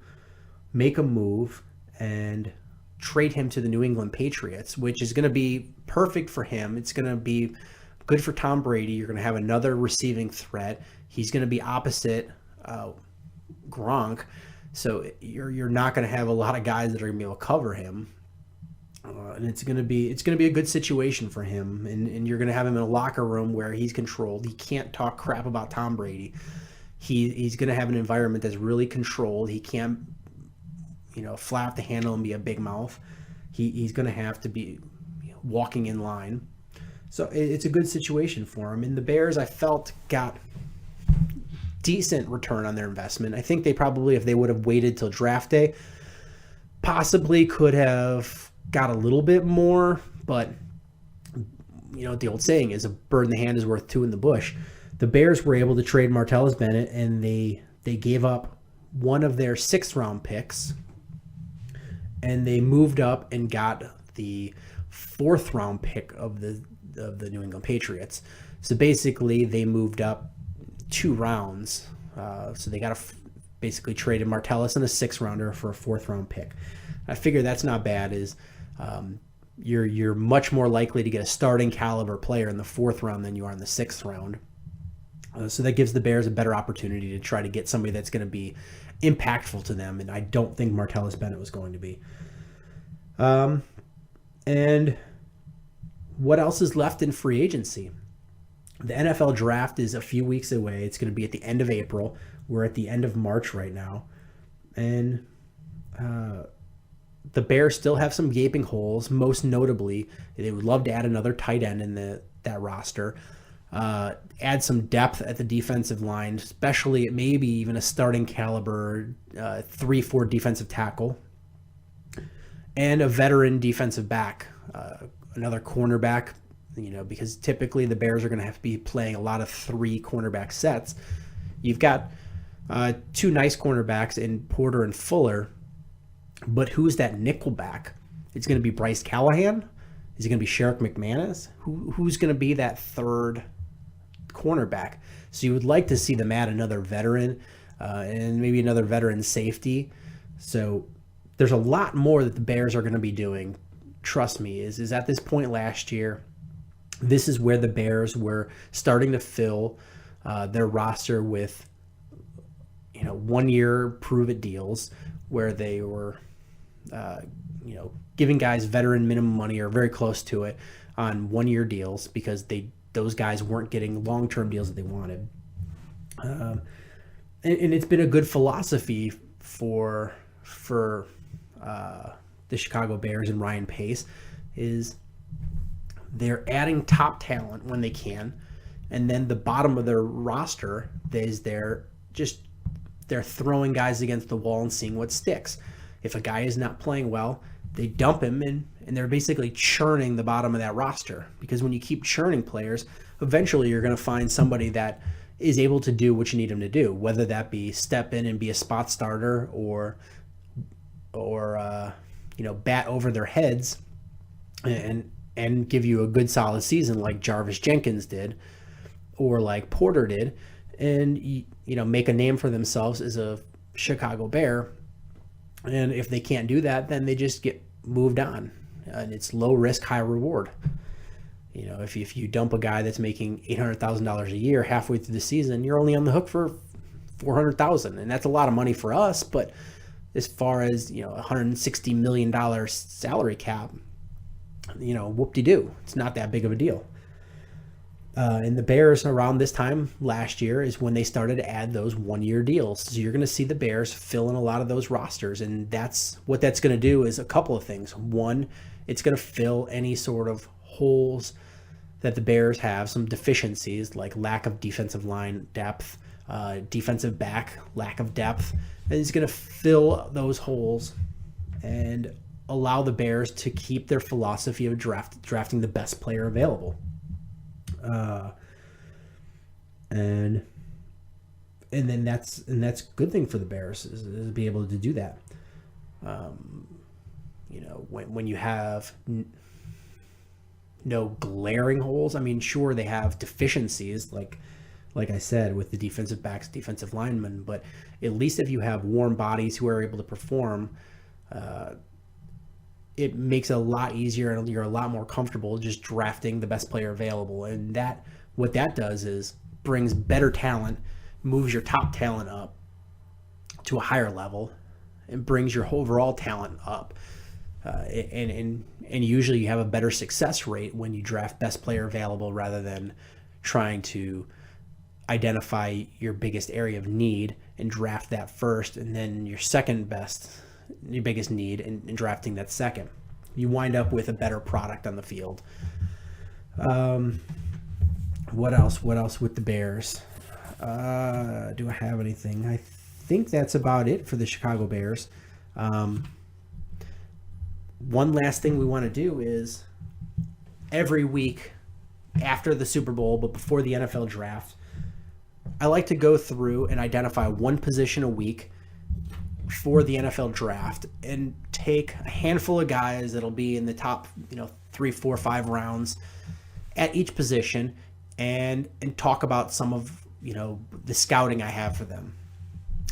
make a move and trade him to the New England Patriots, which is going to be perfect for him. It's going to be good for Tom Brady. You're going to have another receiving threat. He's going to be opposite Gronk, so you're not going to have a lot of guys that are going to be able to cover him. And it's going to be a good situation for him. And you're going to have him in a locker room where he's controlled. He can't talk crap about Tom Brady. He's going to have an environment that's really controlled. He can't, flap the handle and be a big mouth. He's going to have to be walking in line. So it's a good situation for him. And the Bears, I felt, got decent return on their investment. I think they probably, if they would have waited till draft day, possibly could have got a little bit more. But, what the old saying is, a bird in the hand is worth two in the bush. The Bears were able to trade Martellus Bennett, and they gave up one of their 6th-round picks, and they moved up and got the 4th-round pick of the New England Patriots. So basically, they moved up 2 rounds. So they got basically traded Martellus and a 6th-rounder for a 4th-round pick. I figure that's not bad. You're much more likely to get a starting caliber player in the 4th round than you are in the 6th round. So that gives the Bears a better opportunity to try to get somebody that's going to be impactful to them, and I don't think Martellus Bennett was going to be. And what else is left in free agency? The NFL draft is a few weeks away. It's going to be at the end of April. We're at the end of March right now. And the Bears still have some gaping holes. Most notably, they would love to add another tight end in that roster. Add some depth at the defensive line, especially maybe even a starting caliber 3-4 defensive tackle. And a veteran defensive back, another cornerback, because typically the Bears are going to have to be playing a lot of 3 cornerback sets. You've got 2 nice cornerbacks in Porter and Fuller, but who's that nickel back? It's going to be Bryce Callahan? Is it going to be Sherrick McManus? Who's going to be that third cornerback? So you would like to see them add another veteran and maybe another veteran safety. So there's a lot more that the Bears are going to be doing. Trust me, is at this point last year, this is where the Bears were starting to fill their roster with 1-year prove-it deals where they were giving guys veteran minimum money or very close to it on 1-year deals because those guys weren't getting long-term deals that they wanted. And it's been a good philosophy for the Chicago Bears and Ryan Pace is they're adding top talent when they can, and then the bottom of their roster is they're throwing guys against the wall and seeing what sticks. If a guy is not playing well, they dump him and they're basically churning the bottom of that roster, because when you keep churning players, eventually you're going to find somebody that is able to do what you need him to do, whether that be step in and be a spot starter or bat over their heads and give you a good solid season like Jarvis Jenkins did or like Porter did, and make a name for themselves as a Chicago Bear. And if they can't do that, then they just get moved on, and it's low risk, high reward. If you dump a guy that's making $800,000 a year halfway through the season, you're only on the hook for $400,000, and that's a lot of money for us. But as far as $160 million salary cap, whoop-de-doo, it's not that big of a deal. And the Bears around this time last year is when they started to add those 1-year deals. So you're going to see the Bears fill in a lot of those rosters, and that's going to do is a couple of things. One, it's going to fill any sort of holes that the Bears have, some deficiencies like lack of defensive line depth, defensive back, lack of depth. And it's going to fill those holes and allow the Bears to keep their philosophy of drafting the best player available. And then that's a good thing for the Bears is to be able to do that. When you have no glaring holes, I mean, sure, they have deficiencies like I said with the defensive backs, defensive linemen, but at least if you have warm bodies who are able to perform, it makes it a lot easier and you're a lot more comfortable just drafting the best player available. And what that does is brings better talent, moves your top talent up to a higher level, and brings your overall talent up. And usually you have a better success rate when you draft best player available rather than trying to identify your biggest area of need and draft that first, and then your biggest need and drafting that second. You wind up with a better product on the field. What else with the Bears? Do I have anything? I think that's about it for the Chicago Bears. One last thing we want to do is every week after the Super Bowl, but before the NFL draft, I like to go through and identify one position a week for the NFL draft and take a handful of guys that'll be in the top 3, 4, 5 rounds at each position and talk about some of the scouting I have for them.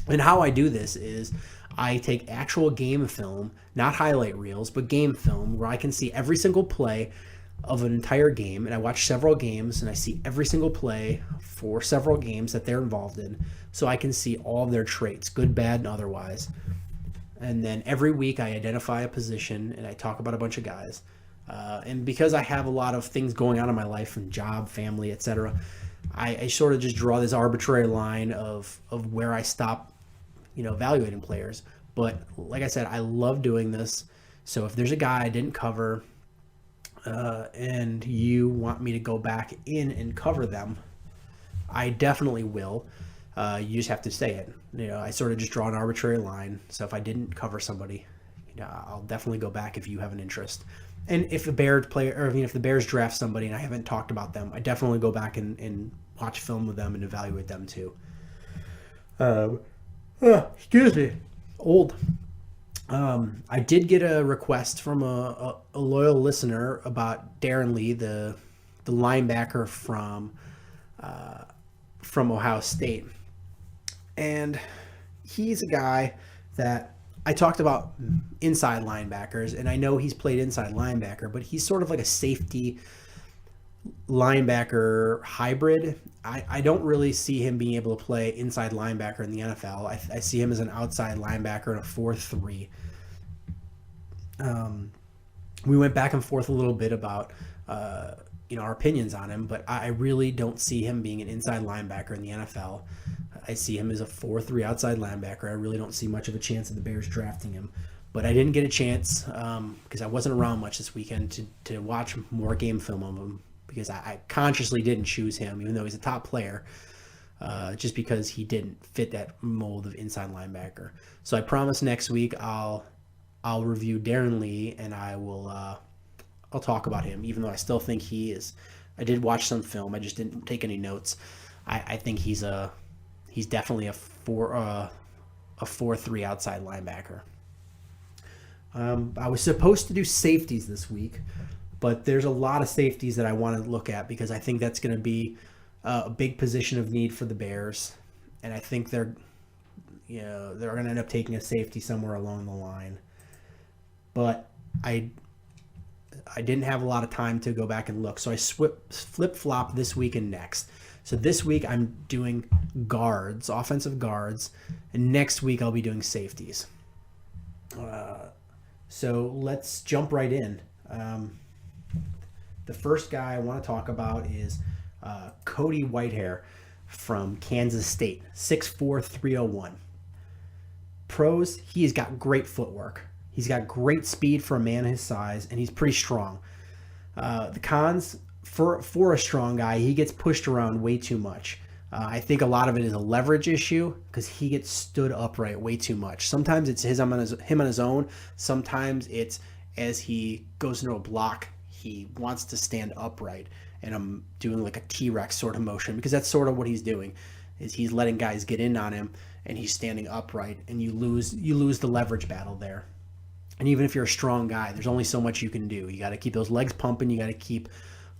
And how I do this is I take actual game film, not highlight reels, but game film where I can see every single play of an entire game, and I watch several games and I see every single play for several games that they're involved in, so I can see all of their traits, good, bad, and otherwise. And then every week I identify a position and I talk about a bunch of guys. And because I have a lot of things going on in my life, from job, family, etc., I sort of just draw this arbitrary line of where I stop, evaluating players. But like I said, I love doing this. So if there's a guy I didn't cover, and you want me to go back in and cover them, I definitely will. You just have to say it. I sort of just draw an arbitrary line. So if I didn't cover somebody, I'll definitely go back if you have an interest. And if the Bears if the Bears draft somebody and I haven't talked about them, I definitely go back and watch film with them and evaluate them too. Excuse me, old. I did get a request from a loyal listener about Darren Lee, the linebacker from Ohio State. And he's a guy that I talked about inside linebackers, and I know he's played inside linebacker, but he's sort of like a safety linebacker hybrid. I don't really see him being able to play inside linebacker in the NFL. I see him as an outside linebacker in a 4-3. We went back and forth a little bit about our opinions on him, but I really don't see him being an inside linebacker in the NFL. I see him as a 4-3 outside linebacker. I really don't see much of a chance of the Bears drafting him. But I didn't get a chance because I wasn't around much this weekend to watch more game film of him, because I consciously didn't choose him, even though he's a top player, just because he didn't fit that mold of inside linebacker. So I promise next week I'll review Darren Lee, and I'll talk about him, even though I still think he is. I did watch some film. I just didn't take any notes. I think he's definitely a 4-3 outside linebacker. I was supposed to do safeties this week, but there's a lot of safeties that I want to look at because I think that's going to be a big position of need for the Bears, and I think they're going to end up taking a safety somewhere along the line. But I didn't have a lot of time to go back and look, so I flip-flop this week and next. So this week I'm doing guards, offensive guards, and next week I'll be doing safeties. So let's jump right in. The first guy I want to talk about is Cody Whitehair from Kansas State, 6'4", 301. Pros, he's got great footwork. He's got great speed for a man his size, and he's pretty strong. The cons, for a strong guy, he gets pushed around way too much. I think a lot of it is a leverage issue because he gets stood upright way too much. Sometimes it's him on his own. Sometimes it's as he goes into a block, he wants to stand upright, and I'm doing like a T-Rex sort of motion because that's sort of what he's doing. Is he's letting guys get in on him, and he's standing upright, and you lose the leverage battle there. And even if you're a strong guy, there's only so much you can do. You got to keep those legs pumping. You got to keep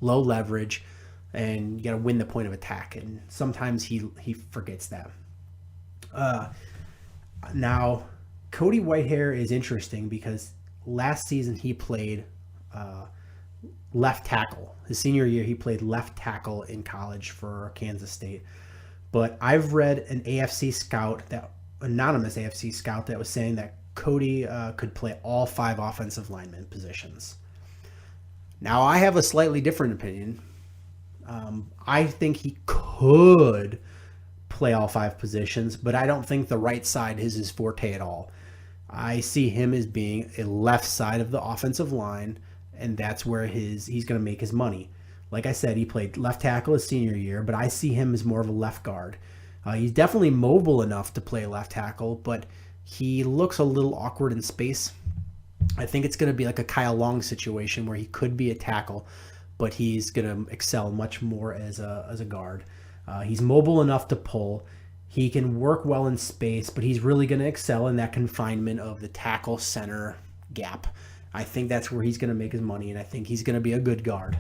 low leverage, and you got to win the point of attack. And sometimes he forgets that. Now, Cody Whitehair is interesting because last season he played left tackle. His senior year, he played left tackle in college for Kansas State. But I've read an anonymous AFC scout that was saying that Cody could play all 5 offensive lineman positions. Now, I have a slightly different opinion. I think he could play all 5 positions, but I don't think the right side is his forte at all. I see him as being a left side of the offensive line, and that's where he's going to make his money. Like I said, he played left tackle his senior year, but I see him as more of a left guard. He's definitely mobile enough to play left tackle, but he looks a little awkward in space. I think it's going to be like a Kyle Long situation where he could be a tackle, but he's going to excel much more as a guard. He's mobile enough to pull. He can work well in space, but he's really going to excel in that confinement of the tackle center gap. I think that's where he's going to make his money, and I think he's going to be a good guard.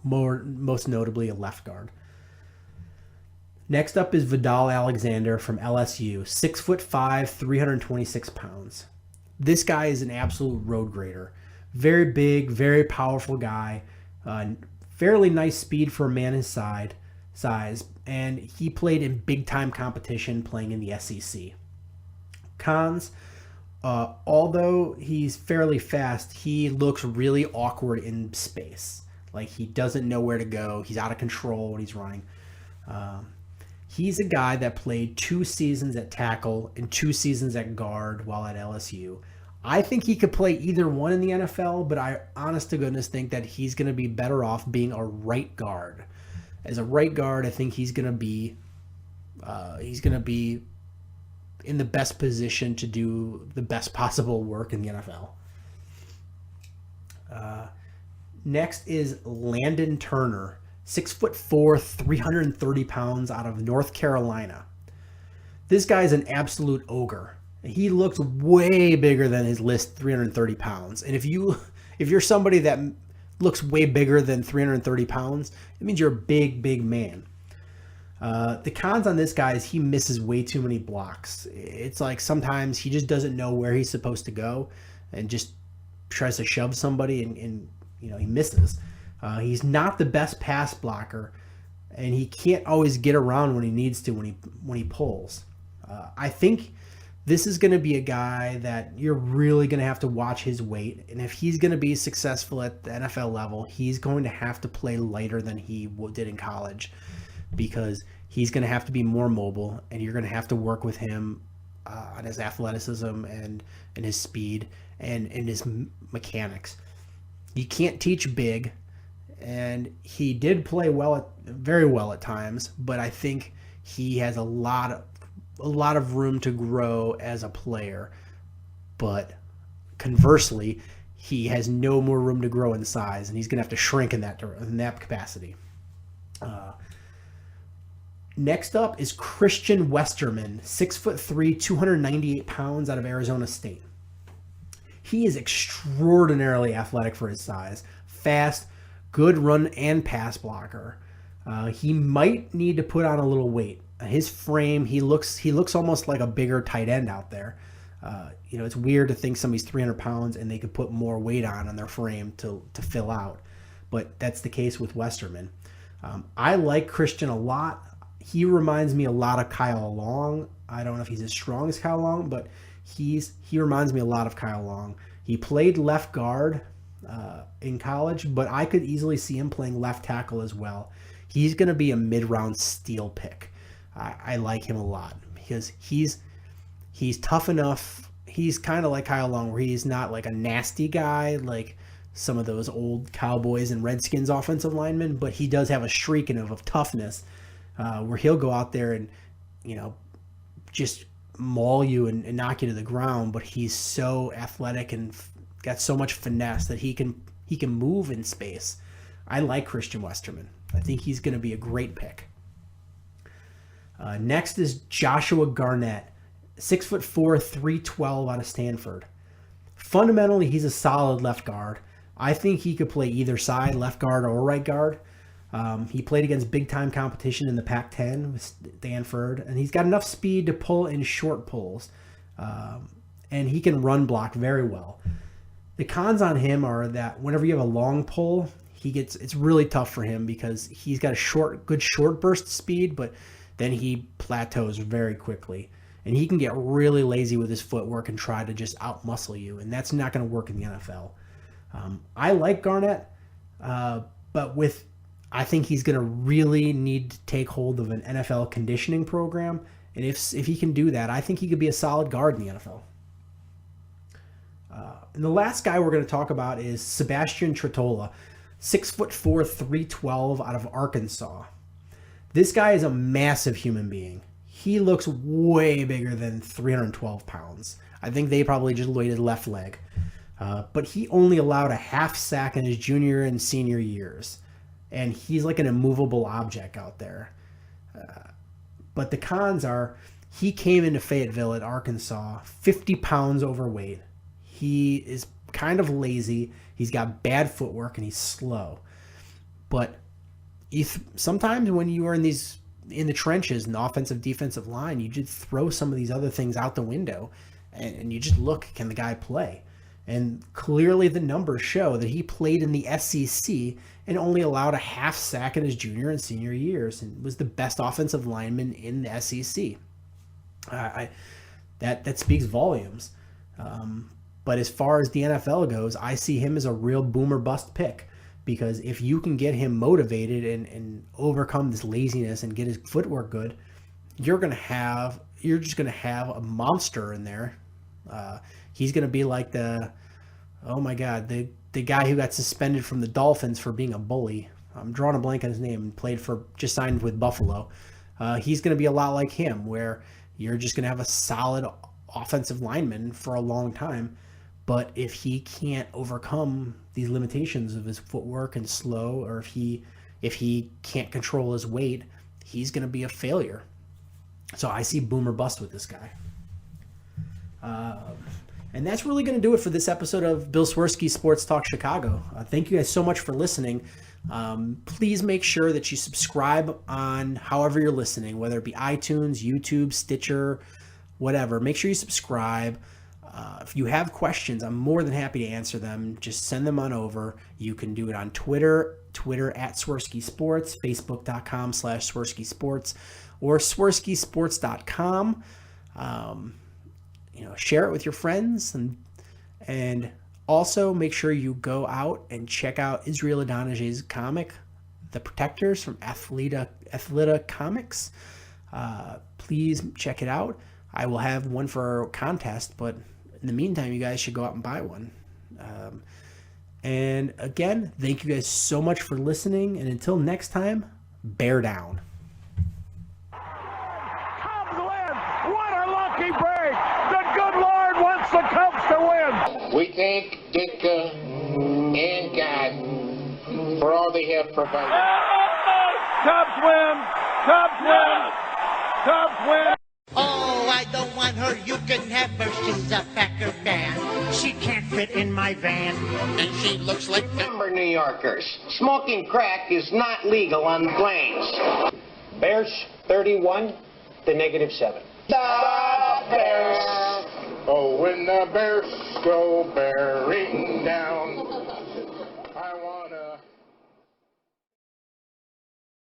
Most notably a left guard. Next up is Vidal Alexander from LSU, 6'5", 326 pounds. This guy is an absolute road grader. Very big, very powerful guy. Fairly nice speed for a man his size, and he played in big-time competition playing in the SEC. Cons, Although he's fairly fast, he looks really awkward in space. Like he doesn't know where to go. He's out of control when he's running. He's a guy that played 2 seasons at tackle and 2 seasons at guard while at LSU. I think he could play either one in the NFL, but I honest to goodness think that he's going to be better off being a right guard. As a right guard, I think he's going to be in the best position to do the best possible work in the NFL. Next is Landon Turner, 6'4", 330 pounds out of North Carolina. This guy's an absolute ogre. He looks way bigger than his list, 330 pounds. And if you're somebody that looks way bigger than 330 pounds, it means you're a big, big man. The cons on this guy is he misses way too many blocks. It's like sometimes he just doesn't know where he's supposed to go and just tries to shove somebody and he misses. He's not the best pass blocker, and he can't always get around when he needs to when he pulls. I think this is going to be a guy that you're really going to have to watch his weight, and if he's going to be successful at the NFL level, he's going to have to play lighter than he did in college, because he's going to have to be more mobile, and you're going to have to work with him on his athleticism and his speed and his mechanics. You can't teach big, and he did play very well at times, but I think he has a lot of room to grow as a player. But conversely, he has no more room to grow in size, and he's going to have to shrink in that capacity. Next up is Christian Westerman, 6'3", 298 pounds out of Arizona State. He is extraordinarily athletic for his size, fast, good run and pass blocker. He might need to put on a little weight. His frame, he looks almost like a bigger tight end out there. It's weird to think somebody's 300 pounds and they could put more weight on their frame to fill out, but that's the case with Westerman. I like Christian a lot. He reminds me a lot of Kyle Long. I don't know if he's as strong as Kyle Long, but he reminds me a lot of Kyle Long. He played left guard in college, but I could easily see him playing left tackle as well. He's going to be a mid-round steal pick. I like him a lot because he's tough enough. He's kind of like Kyle Long, where he's not like a nasty guy like some of those old Cowboys and Redskins offensive linemen, but he does have a streak in him of toughness where he'll go out there and just maul you and knock you to the ground. But he's so athletic and got so much finesse that he can move in space. I like Christian Westerman. I think he's going to be a great pick. Next is Joshua Garnett, 6'4", 312 out of Stanford. Fundamentally, he's a solid left guard. I think he could play either side, left guard or right guard. He played against big-time competition in the Pac-10 with Stanford, and he's got enough speed to pull in short pulls, and he can run block very well. The cons on him are that whenever you have a long pull, it's really tough for him because he's got a good short burst speed, but then he plateaus very quickly. And he can get really lazy with his footwork and try to just out-muscle you, and that's not going to work in the NFL. I like Garnett, but I think he's going to really need to take hold of an NFL conditioning program, and if he can do that, I think he could be a solid guard in the NFL. And the last guy we're going to talk about is Sebastian Tretola, 6'4", 312 out of Arkansas. This guy is a massive human being. He looks way bigger than 312 pounds. I think they probably just weighted left leg. But he only allowed a half sack in his junior and senior years. And he's like an immovable object out there. But the cons are, he came into Fayetteville at Arkansas 50 pounds overweight. He is kind of lazy. He's got bad footwork and he's slow. But sometimes when you are in the trenches in the offensive defensive line, you just throw some of these other things out the window and you just look, can the guy play? And clearly the numbers show that he played in the SEC and only allowed a half sack in his junior and senior years and was the best offensive lineman in the SEC. That speaks volumes. But as far as the NFL goes, I see him as a real boomer bust pick, because if you can get him motivated and overcome this laziness and get his footwork good, you're just gonna have a monster in there. He's gonna be like the guy who got suspended from the Dolphins for being a bully. I'm drawing a blank on his name. Just signed with Buffalo. He's gonna be a lot like him, where you're just gonna have a solid offensive lineman for a long time. But if he can't overcome these limitations of his footwork and slow, or if he can't control his weight, he's going to be a failure. So I see boomer bust with this guy. And that's really going to do it for this episode of Bill Swerski Sports Talk Chicago. Thank you guys so much for listening. Please make sure that you subscribe on however you're listening, whether it be iTunes, YouTube, Stitcher, whatever. Make sure you subscribe. If you have questions, I'm more than happy to answer them. Just send them on over. You can do it on Twitter at Swerski Sports, Facebook.com/Swerski Sports, or SwerskiSports.com. Share it with your friends, and also make sure you go out and check out Israel Idonije's comic, The Protectors, from Athleta Comics. Please check it out. I will have one for our contest, but in the meantime, you guys should go out and buy one. And again, thank you guys so much for listening. And until next time, bear down. Cubs win! What a lucky break! The good Lord wants the Cubs to win! We thank Ditka and God for all they have provided. Cubs win! Cubs win! Cubs win! Oh, I don't want her, you can have her, she's a Packer fan. She can't fit in my van. And she looks like Remember, New Yorkers, smoking crack is not legal on the plains. Bears 31 to -7. The Bears! Oh, when the Bears go bearing down, I wanna